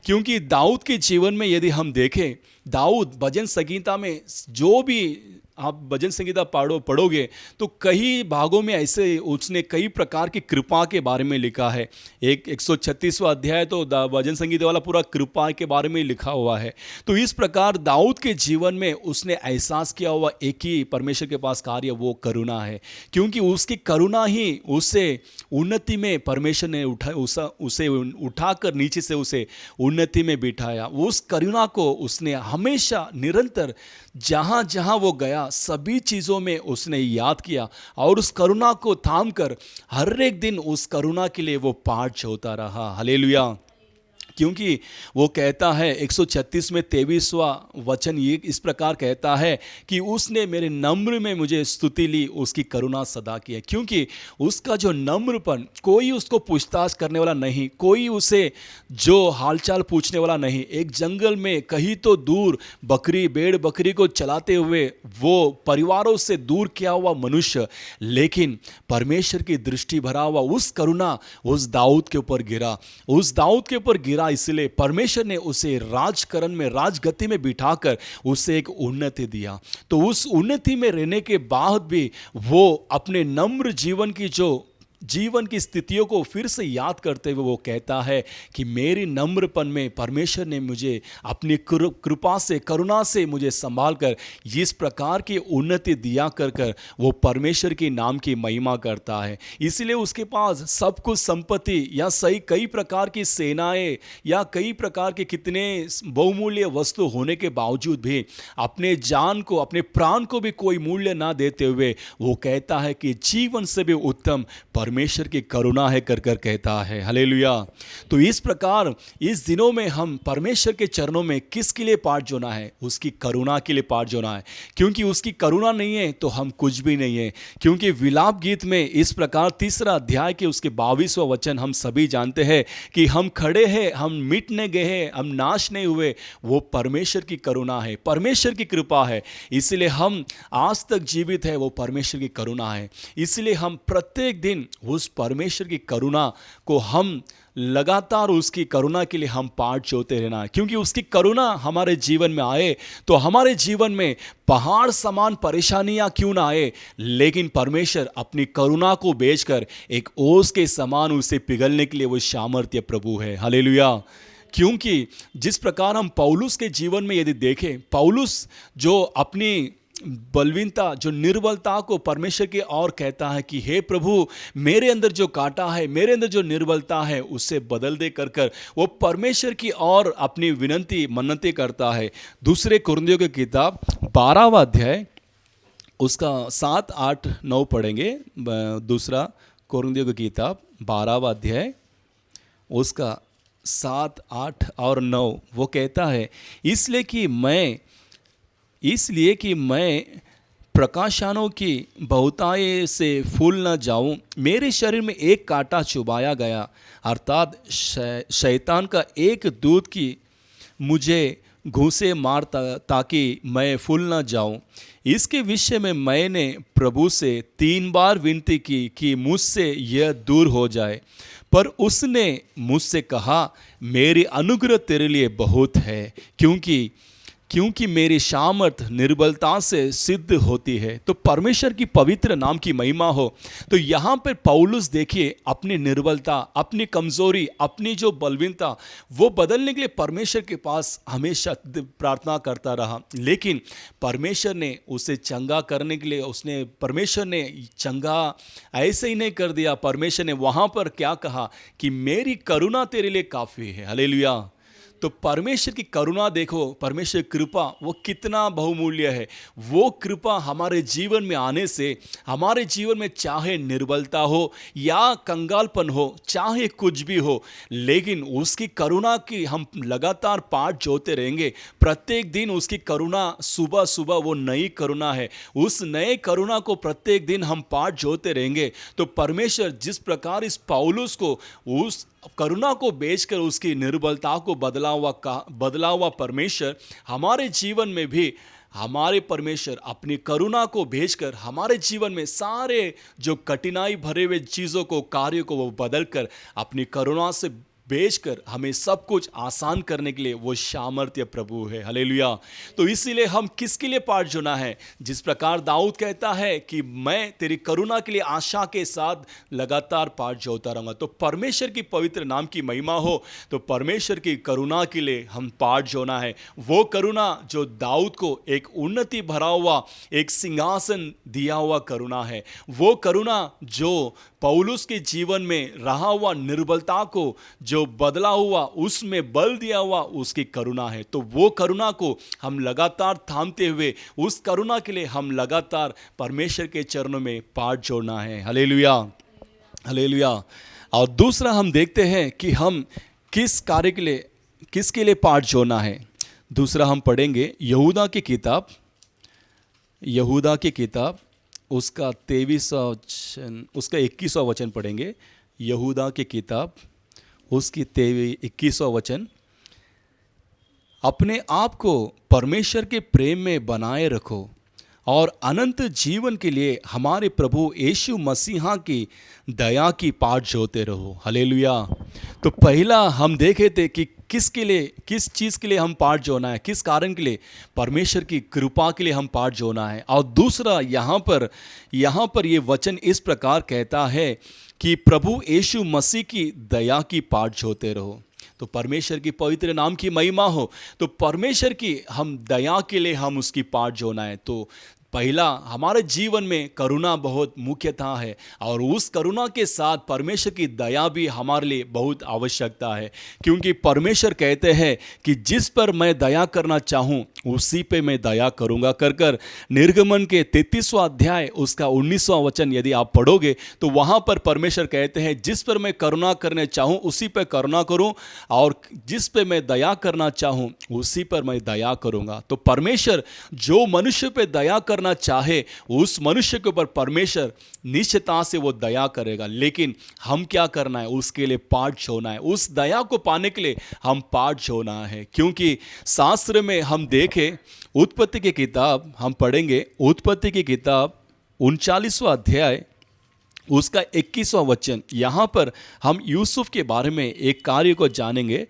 क्योंकि दाऊद के जीवन में यदि हम देखें, दाऊद भजन संगीता में जो भी आप भजन संगीता पढ़ोगे तो कई भागों में ऐसे उसने कई प्रकार की कृपा के बारे में लिखा है। 136वां अध्याय तो भजन संगीता वाला पूरा कृपा के बारे में लिखा हुआ है। तो इस प्रकार दाऊद के जीवन में उसने एहसास किया हुआ एक ही परमेश्वर के पास कार्य वो करुणा है, क्योंकि उसकी करुणा ही उसे उन्नति में परमेश्वर ने उसे उठाकर नीचे से उसे उन्नति में बिठाया। उस करुणा को उसने हमेशा निरंतर जहाँ जहाँ वो गया सभी चीज़ों में उसने याद किया और उस करुणा को थाम कर हर एक दिन उस करुणा के लिए वो पाठ जोता रहा। हालेलुया। क्योंकि वो कहता है 136 में 23वां वचन ये इस प्रकार कहता है कि उसने मेरे नम्र में मुझे स्तुति ली, उसकी करुणा सदा की है। क्योंकि उसका जो नम्रपन, कोई उसको पूछताछ करने वाला नहीं, कोई उसे जो हालचाल पूछने वाला नहीं। एक जंगल में कहीं तो दूर भेड़ बकरी को चलाते हुए वो परिवारों से दूर किया हुआ मनुष्य, लेकिन परमेश्वर की दृष्टि भरा हुआ उस करुणा उस दाऊद के ऊपर गिरा, उस दाऊद के ऊपर गिरा। इसलिए परमेश्वर ने उसे राजकरण में, राजगद्दी में बिठाकर उसे एक उन्नति दिया। तो उस उन्नति में रहने के बाद भी वो अपने नम्र जीवन की जो जीवन की स्थितियों को फिर से याद करते हुए वो कहता है कि मेरी नम्रपन में परमेश्वर ने मुझे अपनी कृपा से, करुणा से मुझे संभाल कर इस प्रकार की उन्नति दिया कर वो परमेश्वर के नाम की महिमा करता है। इसलिए उसके पास सब कुछ संपत्ति या सही कई प्रकार की सेनाएं या कई प्रकार के कितने बहुमूल्य वस्तु होने के बावजूद भी अपने जान को, अपने प्राण को भी कोई मूल्य ना देते हुए वो कहता है कि जीवन से भी उत्तम परमेश्वर की करुणा है कर कहता है। हालेलुया। तो इस प्रकार इस दिनों में हम परमेश्वर के चरणों में किसके लिए पाठ जोना है? उसकी करुणा के लिए पाठ जोना है, क्योंकि उसकी करुणा नहीं है तो हम कुछ भी नहीं है। क्योंकि विलाप गीत में इस प्रकार 3 अध्याय के उसके 22वां वचन हम सभी जानते हैं कि हम खड़े हैं, हम मिट नहीं गए हैं, हम नाश नहीं हुए, वो परमेश्वर की करुणा है, परमेश्वर की कृपा है। इसलिए हम आज तक जीवित है, वो परमेश्वर की करुणा है। इसलिए हम प्रत्येक दिन उस परमेश्वर की करुणा को हम लगातार उसकी करुणा के लिए हम पाठ जोते रहना, क्योंकि उसकी करुणा हमारे जीवन में आए तो हमारे जीवन में पहाड़ समान परेशानियां क्यों ना आए, लेकिन परमेश्वर अपनी करुणा को बेचकर एक ओस के समान उसे पिघलने के लिए वो सामर्थ्य प्रभु है। हालेलुया। क्योंकि जिस प्रकार हम पौलुस के जीवन में यदि देखें, पौलुस जो अपनी बलवीनता, जो निर्बलता को परमेश्वर की ओर कहता है कि हे प्रभु, मेरे अंदर जो कांटा है, मेरे अंदर जो निर्बलता है उससे बदल दे कर वो परमेश्वर की ओर अपनी विनंती मन्नतें करता है। दूसरे कुरिन्थियों की किताब 12वां अध्याय उसका 7, 8, 9 पढ़ेंगे। दूसरा कुरिन्थियों की किताब 12वां अध्याय उसका 7, 8 और 9 वो कहता है, इसलिए कि मैं प्रकाशानों की बहुतायत से फूल न जाऊं, मेरे शरीर में एक कांटा चुभाया गया, अर्थात शैतान का एक दूत की मुझे घूंसे मार ताकि मैं फूल न जाऊं। इसके विषय में मैंने प्रभु से 3 बार विनती की कि मुझसे यह दूर हो जाए, पर उसने मुझसे कहा, मेरी अनुग्रह तेरे लिए बहुत है, क्योंकि मेरी सामर्थ निर्बलता से सिद्ध होती है। तो परमेश्वर की पवित्र नाम की महिमा हो। तो यहाँ पर पौलुस देखिए, अपनी निर्बलता, अपनी कमजोरी, अपनी जो बलवीनता वो बदलने के लिए परमेश्वर के पास हमेशा प्रार्थना करता रहा, लेकिन परमेश्वर ने उसे चंगा करने के लिए परमेश्वर ने चंगा ऐसे ही नहीं कर दिया। परमेश्वर ने वहाँ पर क्या कहा कि मेरी करुणा तेरे लिए काफ़ी है। हालेलुया। तो परमेश्वर की करुणा देखो, परमेश्वर की कृपा वो कितना बहुमूल्य है। वो कृपा हमारे जीवन में आने से हमारे जीवन में चाहे निर्बलता हो या कंगालपन हो, चाहे कुछ भी हो, लेकिन उसकी करुणा की हम लगातार पाठ जोते रहेंगे। प्रत्येक दिन उसकी करुणा, सुबह सुबह वो नई करुणा है, उस नए करुणा को प्रत्येक दिन हम पाठ जोते रहेंगे। तो परमेश्वर जिस प्रकार इस पौलुस को उस करुणा को बेचकर उसकी निर्बलता को बदला हुआ परमेश्वर हमारे जीवन में भी, हमारे परमेश्वर अपनी करुणा को भेजकर हमारे जीवन में सारे जो कठिनाई भरे हुए चीज़ों को, कार्यों को वो बदलकर अपनी करुणा से बेचकर हमें सब कुछ आसान करने के लिए वो सामर्थ्य प्रभु है। हालेलुया। तो इसीलिए हम किसके लिए पाठ जोना है? जिस प्रकार दाऊद कहता है कि मैं तेरी करुणा के लिए आशा के साथ लगातार पाठ जोता रहूँगा। तो परमेश्वर की पवित्र नाम की महिमा हो। तो परमेश्वर की करुणा के लिए हम पाठ जोना है। वो करुणा जो दाऊद को एक उन्नति भरा हुआ, एक सिंहासन दिया हुआ करुणा है। वो करुणा जो पौलुस के जीवन में रहा हुआ निर्बलता को जो बदला हुआ, उसमें बल दिया हुआ उसकी करुणा है। तो वो करुणा को हम लगातार थामते हुए, उस करुणा के लिए हम लगातार परमेश्वर के चरणों में पाठ जोड़ना है। Hallelujah, hallelujah. और दूसरा हम देखते हैं कि हम किस कार्य के लिए, किसके लिए पाठ जोड़ना है। दूसरा हम पढ़ेंगे यहूदा की किताब उसका 23वां वचन, उसका 21वां वचन पढ़ेंगे। यहूदा की किताब उसकी 21वां वचन, अपने आप को परमेश्वर के प्रेम में बनाए रखो और अनंत जीवन के लिए हमारे प्रभु यीशु मसीहा की दया की पाठ जोते रहो। हालेलुया। तो पहला हम देखे थे कि किसके लिए, किस चीज़ के लिए हम पाठ जोना है, किस कारण के लिए? परमेश्वर की कृपा के लिए हम पाठ जोना है। और दूसरा यहाँ पर ये वचन इस प्रकार कहता है कि प्रभु यीशु मसीह की दया की पाठ जोते रहो। तो परमेश्वर की पवित्र नाम की महिमा हो। तो परमेश्वर की हम दया के लिए हम उसकी पाठ जोना है। तो पहला, हमारे जीवन में करुणा बहुत मुख्यता है, और उस करुणा के साथ परमेश्वर की दया भी हमारे लिए बहुत आवश्यकता है। क्योंकि परमेश्वर कहते हैं कि जिस पर मैं दया करना चाहूँ उसी पे मैं दया करूँगा कर निर्गमन के 33वां अध्याय उसका 19वां वचन यदि आप पढ़ोगे तो वहाँ पर परमेश्वर कहते हैं जिस पर मैं करुणा करने चाहूँ उसी पर करुणा करूँ, और जिस पे मैं दया करना चाहूँ उसी पर मैं दया करूँगा। तो परमेश्वर जो मनुष्य पे दया करना चाहे उस मनुष्य के ऊपर परमेश्वर निश्चितता से वो दया करेगा। लेकिन हम क्या करना है? उसके लिए पाठ छोड़ना है। उस दया को पाने के लिए हम पाठ छोड़ना है। क्योंकि शास्त्र में हम देखें, उत्पत्ति की किताब हम पढ़ेंगे, उत्पत्ति की किताब 39वां अध्याय उसका 21वां वचन, यहाँ पर हम यूसुफ के बारे में एक कार्य को जानेंगे।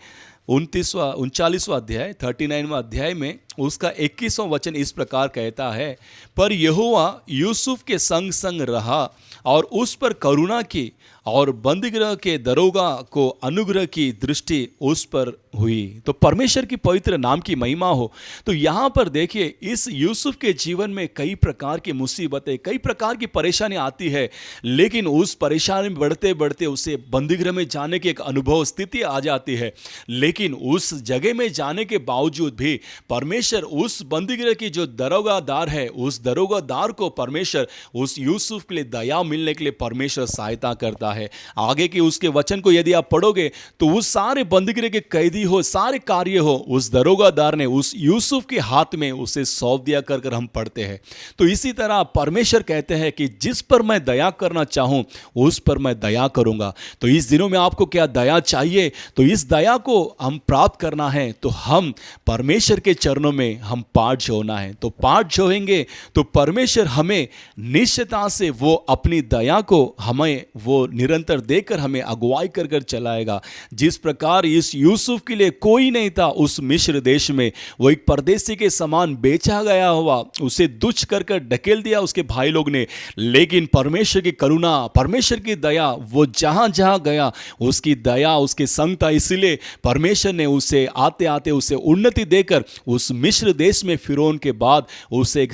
39वां अध्याय 39वां अध्याय में उसका 21वां वचन इस प्रकार कहता है, पर यहोवा यूसुफ के संग संग रहा और उस पर करुणा की, और बंदीगृह के दरोगा को अनुग्रह की दृष्टि उस पर हुई। तो परमेश्वर की पवित्र नाम की महिमा हो। तो यहाँ पर देखिए, इस यूसुफ के जीवन में कई प्रकार की मुसीबतें, कई प्रकार की परेशानी आती है, लेकिन उस परेशानी में बढ़ते बढ़ते उसे बंदीगृह में जाने की एक अनुभव स्थिति आ जाती है। लेकिन उस जगह में जाने के बावजूद भी परमेश्वर उस बंदीगृह की जो दरोगादार है, उस दरोगादार को परमेश्वर उस यूसुफ के लिए दया मिलने के लिए परमेश्वर सहायता करता है। आगे के उसके वचन को यदि आप पढ़ोगे तो उस सारे बंदीगृह के कैदी हो, सारे कार्य हो, उस दरोगादार ने उस यूसुफ के हाथ में उसे सौंप दिया कर हम पढ़ते हैं। तो इसी तरह परमेश्वर कहते हैं कि जिस पर मैं दया करना चाहूं उस पर मैं दया करूंगा। तो इस दिनों में आपको क्या दया चाहिए? तो इस दया को हम प्राप्त करना है तो हम परमेश्वर के चरणों में हम पाठ जोड़ना है। तो पाठ जोड़ेंगे तो परमेश्वर हमें निश्चितता से वो अपनी दया को हमें वो निरंतर देकर हमें अगुवाई कर चलाएगा। जिस प्रकार इस यूसुफ के लिए कोई नहीं था उस मिस्र देश में, वो एक परदेसी के समान बेचा गया हुआ, उसे तुच्छ कर ढकेल दिया उसके भाई लोग ने। लेकिन परमेश्वर की करुणा, परमेश्वर की दया, वो जहां जहां गया उसकी दया उसके संग था। इसलिए परमेश्वर ने उसे आते आते उसे उन्नति देकर उस मिस्र देश में फिरौन के बाद उसे एक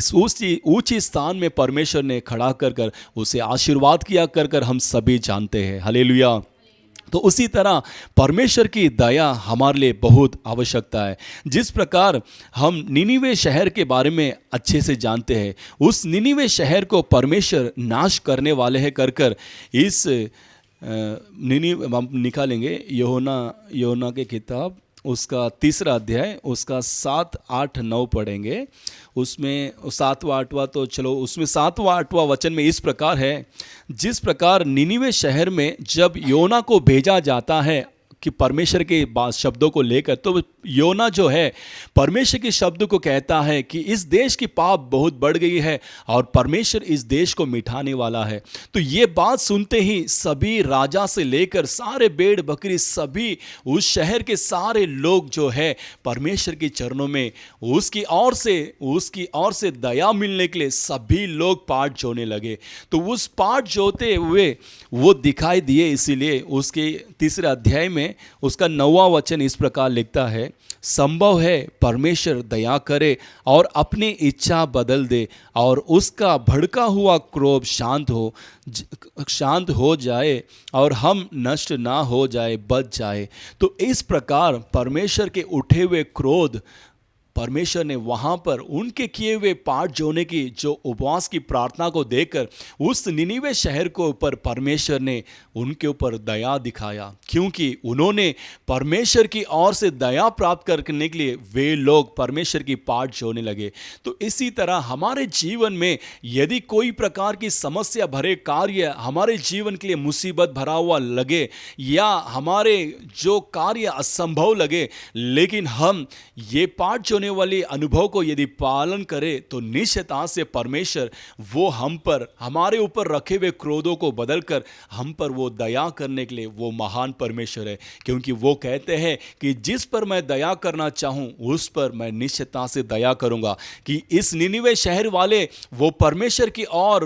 ऊंची स्थान में परमेश्वर ने खड़ा कर उसे आशीर्वाद किया कर हम सभी जानते हैं। हालेलुया। तो उसी तरह परमेश्वर की दया हमारे लिए बहुत आवश्यकता है। जिस प्रकार हम निनीवे शहर के बारे में अच्छे से जानते हैं, उस निनीवे शहर को परमेश्वर नाश करने वाले हैं कर इस निनीवे हम निकालेंगे योना की किताब उसका 3रा अध्याय उसका 7, 8, 9 पढ़ेंगे। उसमें 7वां 8वां तो चलो, उसमें 7वां 8वां वचन में इस प्रकार है, जिस प्रकार निनीवे शहर में जब योना को भेजा जाता है कि परमेश्वर के शब्दों को लेकर, तो योना जो है परमेश्वर के शब्द को कहता है कि इस देश की पाप बहुत बढ़ गई है और परमेश्वर इस देश को मिटाने वाला है। तो ये बात सुनते ही सभी राजा से लेकर सारे भेड़ बकरी, सभी उस शहर के सारे लोग जो है परमेश्वर के चरणों में उसकी ओर से दया मिलने के लिए सभी लोग पाठ जोड़ने लगे। तो उस पाठ जोते हुए वो दिखाई दिए। इसीलिए उसके 3रे अध्याय में उसका 9वां वचन इस प्रकार लिखता है, संभव है परमेश्वर दया करे और अपनी इच्छा बदल दे और उसका भड़का हुआ क्रोध शांत हो जाए और हम नष्ट ना हो जाए, बच जाए। तो इस प्रकार परमेश्वर के उठे हुए क्रोध परमेश्वर ने वहाँ पर उनके किए हुए पाठ जोड़ने की जो उपवास की प्रार्थना को देकर उस निनीवे शहर के ऊपर परमेश्वर ने उनके ऊपर दया दिखाया, क्योंकि उन्होंने परमेश्वर की ओर से दया प्राप्त करने के लिए वे लोग परमेश्वर की पाठ जोड़ने लगे। तो इसी तरह हमारे जीवन में यदि कोई प्रकार की समस्या भरे कार्य हमारे जीवन के लिए मुसीबत भरा हुआ लगे या हमारे जो कार्य असंभव लगे, लेकिन हम ये पाठ होने वाली अनुभव को यदि पालन करे तो निश्चयता से परमेश्वर वो हम पर, हमारे ऊपर रखे हुए क्रोधों को बदलकर हम पर वो दया करने के लिए वो महान परमेश्वर है। क्योंकि वो कहते हैं कि जिस पर मैं दया करना चाहूं उस पर मैं निश्चयता से दया करूंगा। कि इस निनिवे शहर वाले वो परमेश्वर की और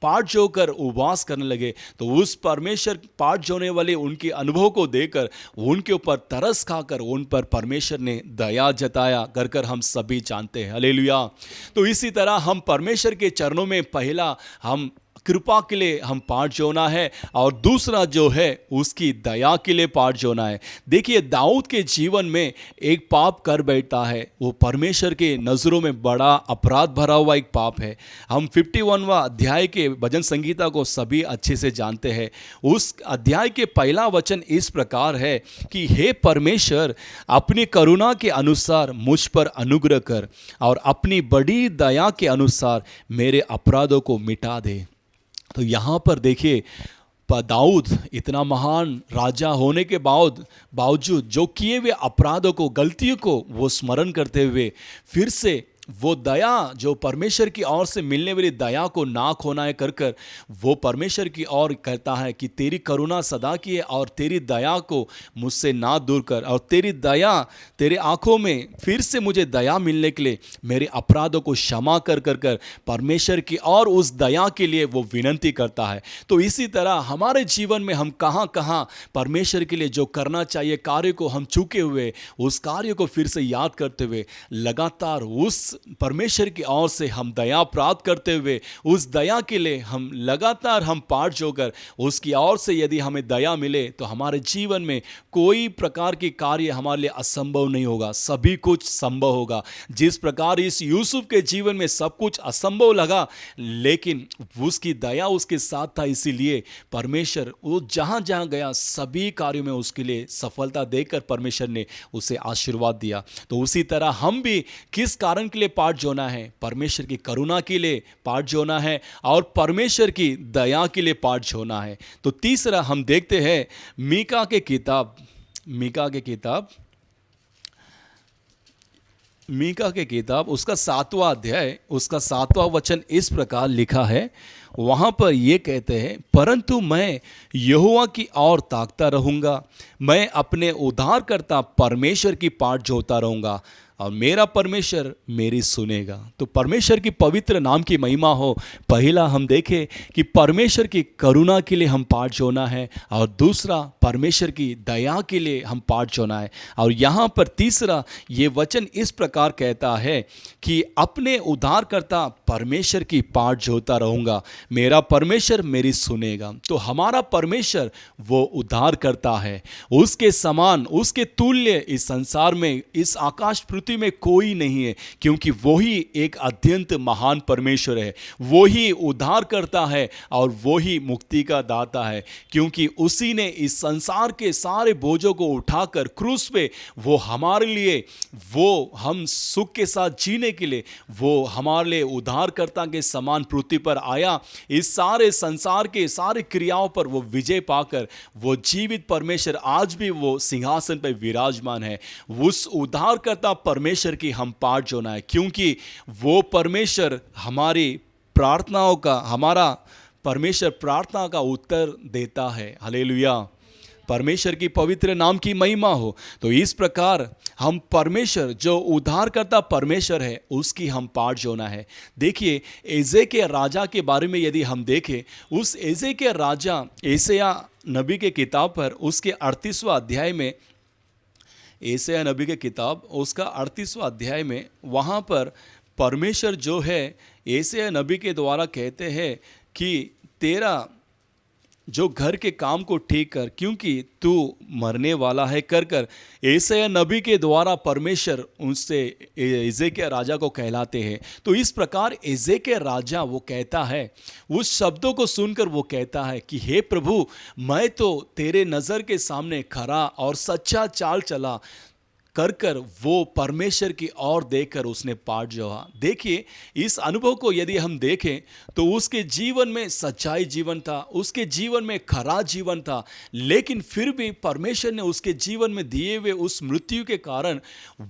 पाठ जोकर उपवास करने लगे, तो उस परमेश्वर पाठ जोने वाले उनके अनुभव को देकर उनके ऊपर तरस खाकर उन पर परमेश्वर ने दया जताया कर हम सभी जानते हैं। हालेलुया। तो इसी तरह हम परमेश्वर के चरणों में पहला हम कृपा के लिए हम पाठ जोना है और दूसरा जो है उसकी दया के लिए पाठ जोना है। देखिए दाऊद के जीवन में एक पाप कर बैठता है, वो परमेश्वर के नज़रों में बड़ा अपराध भरा हुआ एक पाप है। हम 51वां अध्याय के भजन संगीता को सभी अच्छे से जानते हैं। उस अध्याय के पहला वचन इस प्रकार है कि हे परमेश्वर, अपनी करुणा के अनुसार मुझ पर अनुग्रह कर और अपनी बड़ी दया के अनुसार मेरे अपराधों को मिटा दे। तो यहाँ पर देखिए दाऊद इतना महान राजा होने के बावजूद जो किए हुए अपराधों को, गलतियों को वो स्मरण करते हुए फिर से वो दया जो परमेश्वर की ओर से मिलने वाली दया को ना खोना है कर वो परमेश्वर की ओर कहता है कि तेरी करुणा सदा की है और तेरी दया को मुझसे ना दूर कर, और तेरी दया, तेरे आंखों में फिर से मुझे दया मिलने के लिए मेरे अपराधों को क्षमा कर परमेश्वर की और उस दया के लिए वो विनंती करता है। तो इसी तरह हमारे जीवन में हम कहाँ कहाँ परमेश्वर के लिए जो करना चाहिए कार्य को हम चूके हुए, उस कार्य को फिर से याद करते हुए लगातार उस परमेश्वर की ओर से हम दया प्राप्त करते हुए उस दया के लिए हम लगातार हम पाठ जोकर उसकी ओर से यदि हमें दया मिले तो हमारे जीवन में कोई प्रकार की कार्य हमारे लिए असंभव नहीं होगा, सभी कुछ संभव होगा। जिस प्रकार इस यूसुफ के जीवन में सब कुछ असंभव लगा, लेकिन उसकी दया उसके साथ था, इसीलिए परमेश्वर वो जहाँ जहाँ गया सभी कार्यों में उसके लिए सफलता देकर परमेश्वर ने उसे आशीर्वाद दिया। तो उसी तरह हम भी किस कारण के लिए पाठ जोना है? परमेश्वर की करुणा के लिए पाठ जोना है और परमेश्वर की दया के लिए पाठ जोना है। तो तीसरा हम देखते हैं मीका के किताब उसका 7वां अध्याय उसका 7वां वचन इस प्रकार लिखा है। वहाँ पर ये कहते हैं, परंतु मैं यहोवा की ओर ताकता रहूँगा, मैं अपने उद्धारकर्ता परमेश्वर की पाठ जोता रहूँगा और मेरा परमेश्वर मेरी सुनेगा। तो परमेश्वर की पवित्र नाम की महिमा हो। पहला हम देखें कि परमेश्वर की करुणा के लिए हम पाठ जोना है और दूसरा परमेश्वर की दया के लिए हम पाठ जोना है। और यहाँ पर तीसरा ये वचन इस प्रकार कहता है कि अपने उद्धारकर्ता परमेश्वर की पाठ जोता रहूँगा, मेरा परमेश्वर मेरी सुनेगा। तो हमारा परमेश्वर वो उद्धार करता है, उसके समान, उसके तुल्य इस संसार में, इस आकाश पृथ्वी में कोई नहीं है, क्योंकि वही एक अत्यंत महान परमेश्वर है। वही उद्धार करता है और वही मुक्ति का दाता है, क्योंकि उसी ने इस संसार के सारे बोझों को उठाकर क्रूस पे वो हमारे लिए, वो हम सुख के साथ जीने के लिए वो हमारे लिए उद्धारकर्ता के समान पृथ्वी पर आया। इस सारे संसार के सारे क्रियाओं पर वो विजय पाकर वो जीवित परमेश्वर आज भी वो सिंहासन पर विराजमान है। उस उद्धारकर्ता परमेश्वर की हम पाठ जोना है, क्योंकि वो परमेश्वर हमारी प्रार्थनाओं का, हमारा परमेश्वर प्रार्थना का उत्तर देता है। हालेलुया, परमेश्वर की पवित्र नाम की महिमा हो। तो इस प्रकार हम परमेश्वर जो उद्धारकर्ता परमेश्वर है उसकी हम पाठ जोना है। देखिए एजे के राजा के बारे में यदि हम देखें, उस एजे के राजा एसया नबी के किताब पर उसके 38वां अध्याय में, एसया नबी के किताब उसका 38वां अध्याय में वहाँ पर परमेश्वर जो है एसया नबी के द्वारा कहते हैं कि तेरा जो घर के काम को ठीक कर, क्योंकि तू मरने वाला है कर एसया नबी के द्वारा परमेश्वर उनसे एजेकिया राजा को कहलाते हैं। तो इस प्रकार एजेकिया राजा वो कहता है, उस शब्दों को सुनकर वो कहता है कि हे प्रभु, मैं तो तेरे नज़र के सामने खरा और सच्चा चाल चला, कर कर वो परमेश्वर की ओर देखकर उसने पाठ जोहा। देखिए, इस अनुभव को यदि हम देखें तो उसके जीवन में सच्चाई जीवन था, उसके जीवन में खरा जीवन था, लेकिन फिर भी परमेश्वर ने उसके जीवन में दिए हुए उस मृत्यु के कारण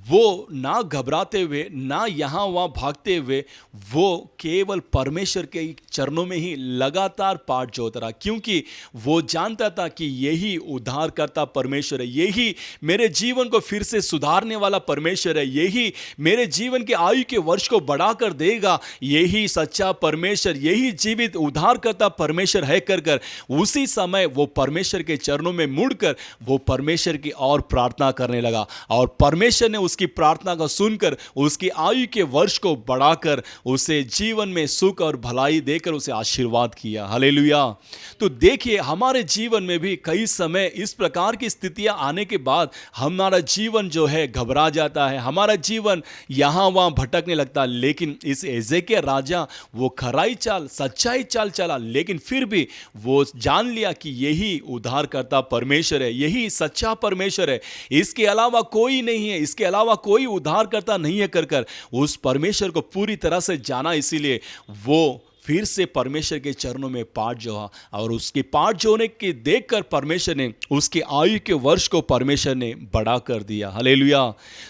वो ना घबराते हुए, ना यहाँ वहाँ भागते हुए, वो केवल परमेश्वर के चरणों में ही लगातार पाठ जोता रहा, क्योंकि वो जानता था कि यही उद्धारकर्ता परमेश्वर है, यही मेरे जीवन को फिर से सुधारने वाला परमेश्वर है, यही मेरे जीवन के आयु के वर्ष को बढ़ाकर देगा, यही सच्चा परमेश्वर, यही जीवित उद्धारकर्ता परमेश्वर है कर कर उसी समय वो परमेश्वर के चरणों में मुड़कर वो परमेश्वर की और प्रार्थना करने लगा, और परमेश्वर ने उसकी प्रार्थना को सुनकर उसकी आयु के वर्ष को बढ़ाकर उसे जीवन में सुख और भलाई देकर उसे आशीर्वाद किया। हालेलुया। तो देखिए, हमारे जीवन में भी कई समय इस प्रकार की स्थितियां आने के बाद हमारा जीवन जो है घबरा जाता है, हमारा जीवन यहाँ वहाँ भटकने लगता है, लेकिन इस एजेकिया राजा वो खराई चाल, सच्चाई चाल चला, लेकिन फिर भी वो जान लिया कि यही उद्धारकर्ता परमेश्वर है, यही सच्चा परमेश्वर है, इसके अलावा कोई नहीं है, इसके अलावा कोई उद्धारकर्ता नहीं है कर कर उस परमेश्वर को पूरी तरह से जाना। इसीलिए वो फिर से परमेश्वर के चरणों में पाठ जोहा, और उसके पाठ जोने के देखकर परमेश्वर ने उसके आयु के वर्ष को परमेश्वर ने बढ़ा कर दिया। हालेलुया।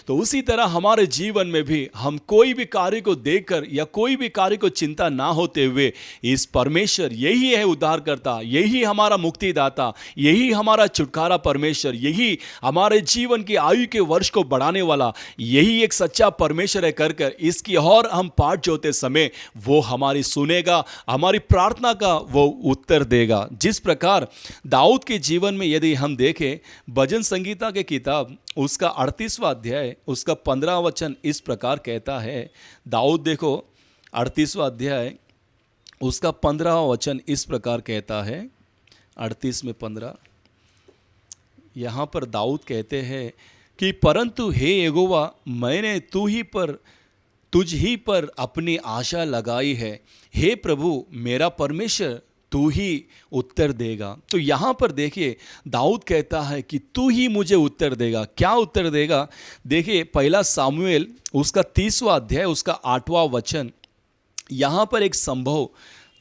तो उसी तरह हमारे जीवन में भी हम कोई भी कार्य को देखकर या कोई भी कार्य को चिंता ना होते हुए इस परमेश्वर यही है उद्धारकर्ता, यही हमारा मुक्तिदाता, यही हमारा छुटकारा परमेश्वर, यही हमारे जीवन की आयु के वर्ष को बढ़ाने वाला, यही एक सच्चा परमेश्वर है कर कर इसकी और हम पाठ जोते समय वो हमारी सुने, हमारी प्रार्थना का वो उत्तर देगा। जिस प्रकार दाऊद के जीवन में यदि हम देखें, भजन संगीता के किताब उसका 38वां अध्याय उसका 15वां वचन इस प्रकार कहता है। दाऊद देखो 38वां अध्याय उसका 15वां वचन इस प्रकार कहता है, 38 में 15, यहाँ पर दाऊद कहते हैं कि परंतु हे यहोवा, मैंने तुझ ही पर अपनी आशा लगाई है, हे प्रभु मेरा परमेश्वर तू ही उत्तर देगा। तो यहाँ पर देखिए, दाऊद कहता है कि तू ही मुझे उत्तर देगा। क्या उत्तर देगा? देखिए, पहला सामुएल उसका 30वां अध्याय उसका 8वां वचन, यहाँ पर एक संभव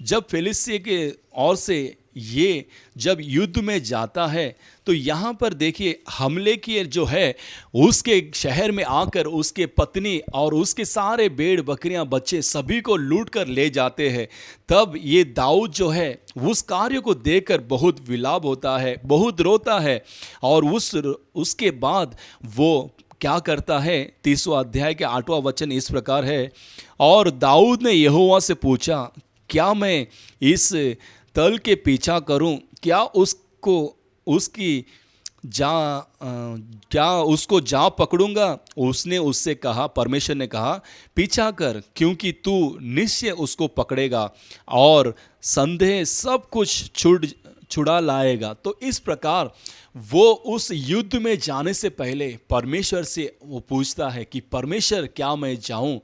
जब फिलिस्ती के ओर से ये जब युद्ध में जाता है, तो यहाँ पर देखिए हमले की जो है उसके शहर में आकर उसके पत्नी और उसके सारे भेड़ बकरियां बच्चे सभी को लूट कर ले जाते हैं। तब ये दाऊद जो है उस कार्य को देखकर बहुत विलाप होता है, बहुत रोता है, और उसके बाद वो क्या करता है? 30वां अध्याय के 8वां वचन इस प्रकार है, और दाऊद ने यहोवा से पूछा, क्या मैं इस तल के पीछा करूं? क्या उसको जा पकड़ूंगा? उसने उससे कहा, परमेश्वर ने कहा, पीछा कर, क्योंकि तू निश्चय उसको पकड़ेगा और संदेह सब कुछ छुड़ा लाएगा। तो इस प्रकार वो उस युद्ध में जाने से पहले परमेश्वर से वो पूछता है कि परमेश्वर क्या मैं जाऊं?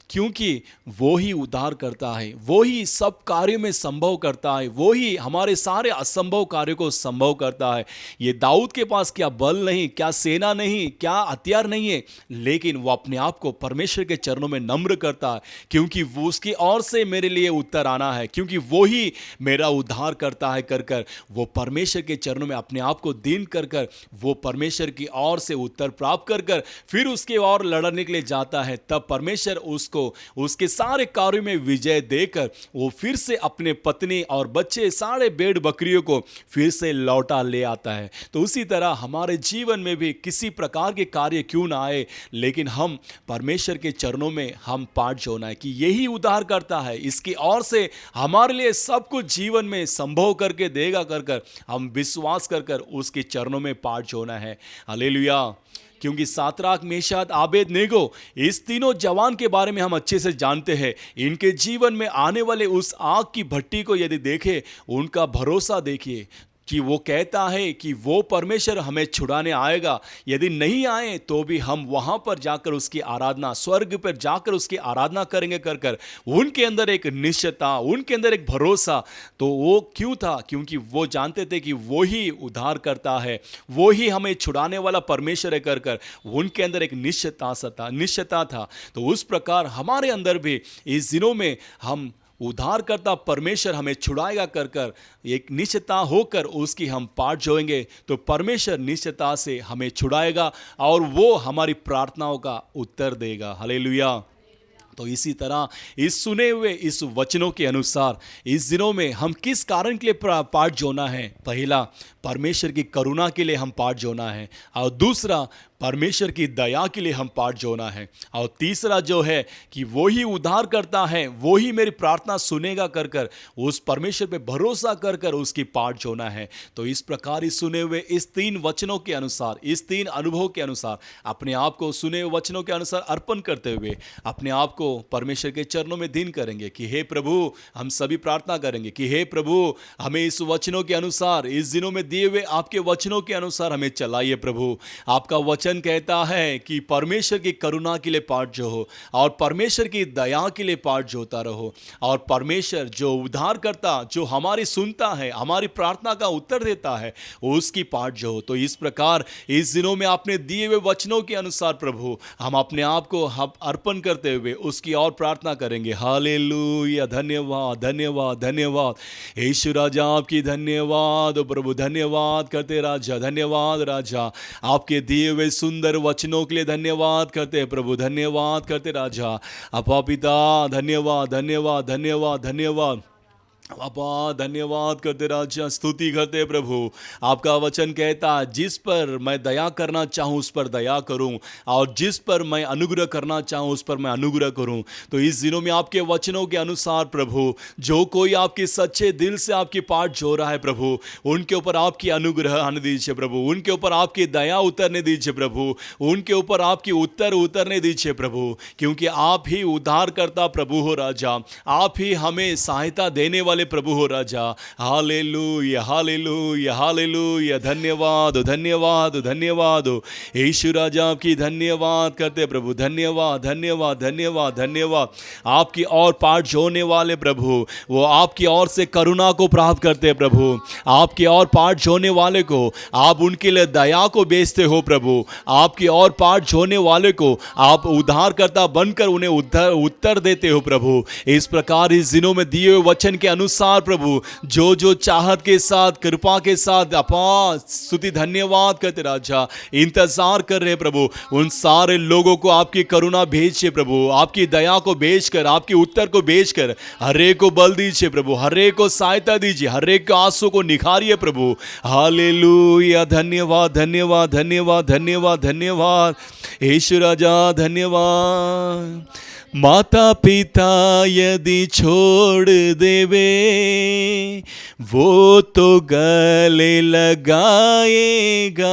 क्योंकि वो ही उद्धार करता है, वो ही सब कार्य में संभव करता है, वो ही हमारे सारे असंभव कार्य को संभव करता है। ये दाऊद के पास क्या बल नहीं, क्या सेना नहीं, क्या हथियार नहीं है, लेकिन वो अपने आप को परमेश्वर के चरणों में नम्र करता है, क्योंकि वो उसकी ओर से मेरे लिए उत्तर आना है, क्योंकि वो ही मेरा उद्धार करता है कर कर वो परमेश्वर के चरणों में अपने आप को दीन कर कर वो परमेश्वर की ओर से उत्तर प्राप्त कर कर फिर उसके ओर लड़ने के लिए जाता है। तब परमेश्वर उसके सारे कार्यों में विजय देकर वो फिर से अपने पत्नी और बच्चे सारे भेड़ बकरियों को फिर से लौटा ले आता है। तो उसी तरह हमारे जीवन में भी किसी प्रकार के कार्य क्यों ना आए, लेकिन हम परमेश्वर के चरणों में हम पाठ जोना है कि यही उद्धार करता है, इसकी ओर से हमारे लिए सब कुछ जीवन में संभव करके देगा कर कर हम विश्वास कर कर उसके चरणों में पाठ जोना है। हालेलुया। क्योंकि सातराक, मेशाक, आबेदनेगो इस तीनों जवान के बारे में हम अच्छे से जानते हैं। इनके जीवन में आने वाले उस आग की भट्टी को यदि देखें, उनका भरोसा देखिए, कि वो कहता है कि वो परमेश्वर हमें छुड़ाने आएगा, यदि नहीं आए तो भी हम वहाँ पर जाकर उसकी आराधना, स्वर्ग पर जाकर उसकी आराधना करेंगे कर कर। उनके अंदर एक निश्चयता, उनके अंदर एक भरोसा। तो वो क्यों था? क्योंकि वो जानते थे कि वो ही उद्धार करता है, वो ही हमें छुड़ाने वाला परमेश्वर है कर कर। उनके अंदर एक निश्चयता था। तो उस प्रकार हमारे अंदर भी इस दिनों में हम उद्धारकर्ता परमेश्वर हमें छुड़ाएगा कर कर एक निश्चयता होकर उसकी हम पाठ जोएंगे, तो परमेश्वर निश्चयता से हमें छुड़ाएगा और वो हमारी प्रार्थनाओं का उत्तर देगा। हालेलुया। तो इसी तरह इस सुने हुए इस वचनों के अनुसार इस दिनों में हम किस कारण के लिए पाठ जोना है? पहला, परमेश्वर की करुणा के लिए हम पाठ जोना है, और दूसरा, परमेश्वर की दया के लिए हम पाठ जोना है, और तीसरा जो है कि वो ही उद्धार करता है, वो ही मेरी प्रार्थना सुनेगा कर कर उस परमेश्वर पे भरोसा कर कर उसकी पाठ जोना है। तो इस प्रकार इस सुने हुए इस 3 वचनों के अनुसार, इस 3 अनुभव के अनुसार अपने आप को सुने हुए वचनों के अनुसार अर्पण करते हुए अपने आप को परमेश्वर के चरणों में दीन करेंगे कि हे प्रभु, हम सभी प्रार्थना करेंगे कि हे प्रभु, हमें इस वचनों के अनुसार, इस दिनों में दिए हुए आपके वचनों के अनुसार हमें चलाइए प्रभु। आपका वचन कहता है कि परमेश्वर की करुणा के लिए पाठ जो हो और परमेश्वर की दया के लिए पाठ जोता रहो, और परमेश्वर जो उद्धार करता, जो हमारी सुनता है, हमारी प्रार्थना का उत्तर देता है, उसकी पाठ जो हो। तो इस प्रकार इस दिनों में आपने दिए हुए वचनों के अनुसार प्रभु हम अपने आप को अर्पण करते हुए उसकी और प्रार्थना करेंगे। हालेलुया। धन्यवाद धन्यवाद धन्यवाद यीशु राजा, आपकी धन्यवाद प्रभु, धन्यवाद करते राजा, धन्यवाद राजा, आपके दिए हुए सुंदर वचनों के लिए धन्यवाद करते प्रभु, धन्यवाद करते राजा। अपा पिता धन्यवाद धन्यवाद धन्यवाद धन्यवाद पापा, धन्यवाद करते राजा, स्तुति करते प्रभु। आपका वचन कहता, जिस पर मैं दया करना चाहूँ उस पर दया करूँ, और जिस पर मैं अनुग्रह करना चाहूँ उस पर मैं अनुग्रह करूँ। तो इस दिनों में आपके वचनों के अनुसार प्रभु, जो कोई आपके सच्चे दिल से आपकी पाठ जो रहा है प्रभु, उनके ऊपर आपकी अनुग्रह आने दीजिए प्रभु, उनके ऊपर आपकी दया उतरने दीजिए प्रभु, उनके ऊपर आपकी उत्तर उतरने दीजिए प्रभु, क्योंकि आप ही उद्धार करता प्रभु हो राजा, आप ही हमें सहायता देने वाले प्रभु हो राजा। Hallelujah hallelujah hallelujah. धन्यवाद धन्यवाद धन्यवाद यीशु राजा, आपकी धन्यवाद करते प्रभु, धन्यवाद धन्यवाद धन्यवाद धन्यवाद। आपकी और पाठ जोड़ने वाले प्रभु, वो आपकी ओर से करुणा को प्राप्त करते प्रभु, आपकी और पाठ जोड़ने वाले को आप उनके लिए दया को बेचते हो प्रभु, आपकी और पाठ जोड़ने वाले को आप उद्धारकर्ता बनकर उन्हें उत्तर देते हो प्रभु। इस प्रकार इस दिनों में दिए हुए वचन के अनुसार प्रभु, जो जो चाहत के साथ, कृपा के साथ अपा स्तुति धन्यवाद करते राजा इंतजार कर रहे प्रभु, उन सारे लोगों को आपकी करुणा भेजिए प्रभु, आपकी दया को भेजकर, आपके उत्तर को भेजकर हर एक को बल दीजिए प्रभु, हर एक को सहायता दीजिए, हर एक के आंसू को निखारिए प्रभु। हालेलुया। धन्यवाद धन्यवाद धन्यवाद धन्यवाद धन्यवाद यीशु राजा, धन्यवाद। माता पिता यदि छोड़ देवे वो तो गले लगाएगा,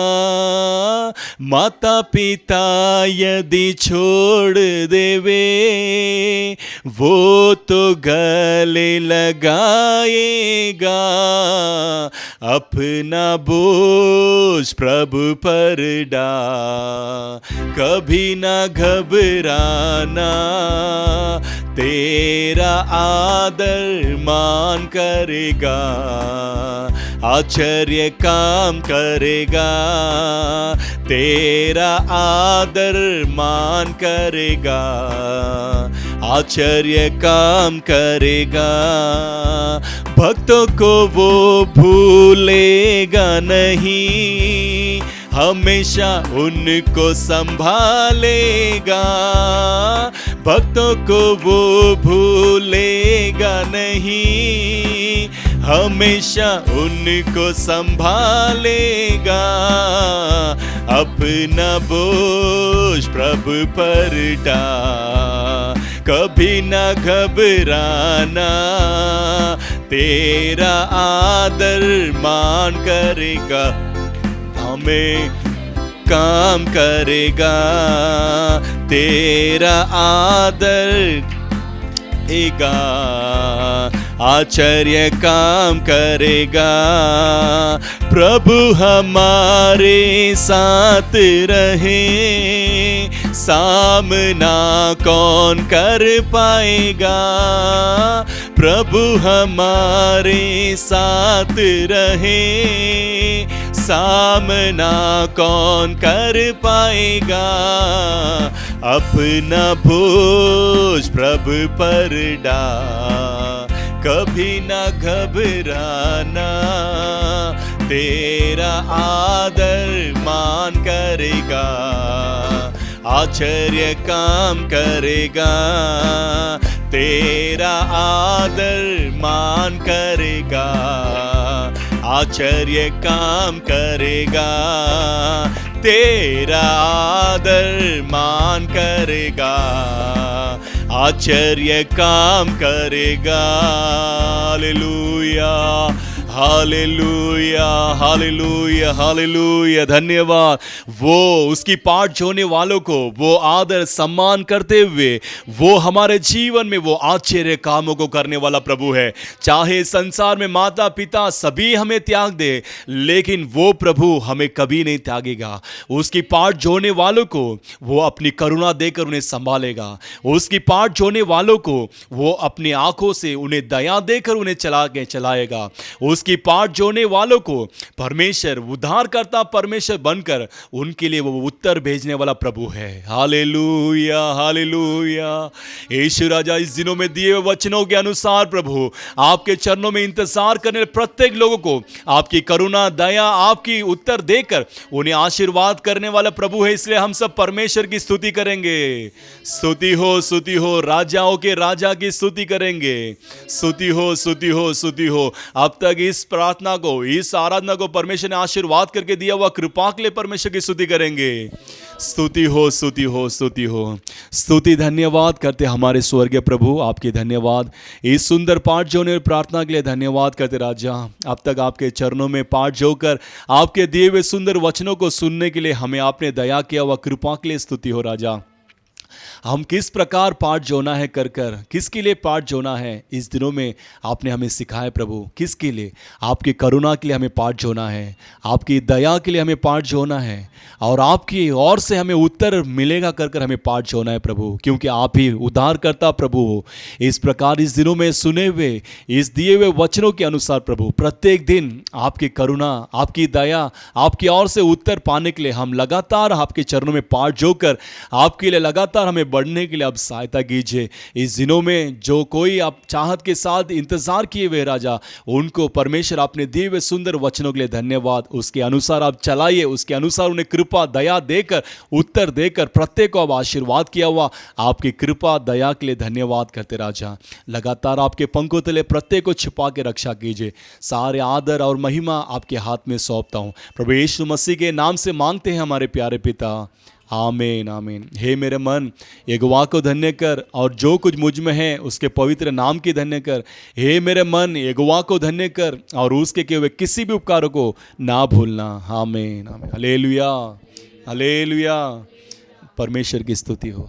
माता पिता यदि छोड़ देवे वो तो गले लगाएगा, अपना बोझ प्रभु पर डाल, कभी ना घबराना, तेरा आदर मान करेगा, आश्चर्य काम करेगा, तेरा आदर मान करेगा, आश्चर्य काम करेगा, भक्तों को वो भूलेगा नहीं, हमेशा उनको संभालेगा, भक्तों को वो भूलेगा नहीं, हमेशा उनको संभालेगा, अपना बोझ प्रभु पर डाल, कभी ना घबराना, तेरा आदर मान करेगा, हमें काम करेगा, तेरा आदर एगा, आश्चर्य काम करेगा। प्रभु हमारे साथ रहे, सामना कौन कर पाएगा। प्रभु हमारे साथ रहे, सामना कौन कर पाएगा। अपना बोझ प्रभु पर डाल, कभी न घबराना। तेरा आदर मान करेगा, आश्चर्य काम करेगा। तेरा आदर मान करेगा, आश्चर्य काम करेगा। तेरा आदर मान करेगा, आश्चर्य काम करेगा। Hallelujah, hallelujah, hallelujah, hallelujah. धन्यवाद। वो उसकी पाठ जोने वालों को वो आदर सम्मान करते हुए वो हमारे जीवन में वो आश्चर्य कामों को करने वाला प्रभु है। चाहे संसार में माता पिता सभी हमें त्याग दे, लेकिन वो प्रभु हमें कभी नहीं त्यागेगा। उसकी पाठ जोने वालों को वो अपनी करुणा देकर उन्हें संभालेगा। उसकी पाठ जोने वालों को वो अपनी आंखों से उन्हें दया देकर उन्हें चलाएगा। उसकी पाठ जोने वालों को परमेश्वर उद्धारकर्ता परमेश्वर बनकर उनके लिए वो उत्तर भेजने वाला प्रभु है। Hallelujah, hallelujah. यीशु राजा इस दिनों में दिए हुए वचनों के अनुसार प्रभु आपके चरणों में इंतजार करने प्रत्येक लोगों को आपकी करुणा दया आपकी उत्तर देकर उन्हें आशीर्वाद करने वाला प्रभु है। इसलिए हम सब परमेश्वर की स्तुति करेंगे। स्तुति हो, स्तुति हो, राजाओं के राजा की स्तुति करेंगे। स्तुति हो, स्तुति हो, स्तुति हो। अब तक इस प्रार्थना को इस आराधना को परमेश्वर ने आशीर्वाद करके दिया हुआ कृपा के लिए परमेश्वर की स्तुति करेंगे। स्तुति हो, स्तुति हो, स्तुति हो। स्तुति धन्यवाद करते हमारे स्वर्गीय प्रभु, आपके धन्यवाद। इस सुंदर पाठ जोने प्रार्थना के लिए धन्यवाद करते राजा। अब तक आपके चरणों में पाठ जोकर आपके दिए हुए सुंदर वचनों को सुनने के लिए हमें आपने दया किया हुआ कृपा के लिए स्तुति हो राजा। हम किस प्रकार पाठ जोना है कर किसके लिए पाठ जोना है इस दिनों में आपने हमें सिखाया प्रभु। किसके लिए? आपकी करुणा के लिए हमें पाठ जोना है, आपकी दया के लिए हमें पाठ जोना है, और आपकी ओर से हमें उत्तर मिलेगा कर हमें पाठ जोना है प्रभु, क्योंकि आप ही उद्धारकर्ता प्रभु हो। इस प्रकार इस दिनों में सुने हुए इस दिए हुए वचनों के अनुसार प्रभु प्रत्येक दिन आपकी करुणा आपकी दया आपकी ओर से उत्तर पाने के लिए हम लगातार आपके चरणों में पाठ जोकर आपके लिए लगातार हमें बढ़ने के लिए अब सहायता कीजिए। इस दिनों में जो कोई आप चाहत के साथ इंतजार किए हुए राजा, उनको परमेश्वर आपने दिए हुए सुंदर वचनों के लिए धन्यवाद। उसके अनुसार आप चलाइए, उसके अनुसार उन्हें कृपा दया देकर उत्तर देकर प्रत्येक को अब आशीर्वाद किया हुआ आपकी कृपा दया के लिए धन्यवाद करते राजा। लगातार आपके पंखों तले प्रत्येक को छिपा के रक्षा कीजिए। सारे आदर और महिमा आपके हाथ में सौंपता हूँ प्रभु यीशु मसीह के नाम से मांगते हैं हमारे प्यारे पिता, आमीन आमीन। हे मेरे मन यहोवा को धन्य कर और जो कुछ मुझ में है उसके पवित्र नाम की धन्य कर। हे मेरे मन यहोवा को धन्य कर और उसके किए हुए किसी भी उपकारों को ना भूलना। आमीन आमीन। Hallelujah hallelujah. परमेश्वर की स्तुति हो।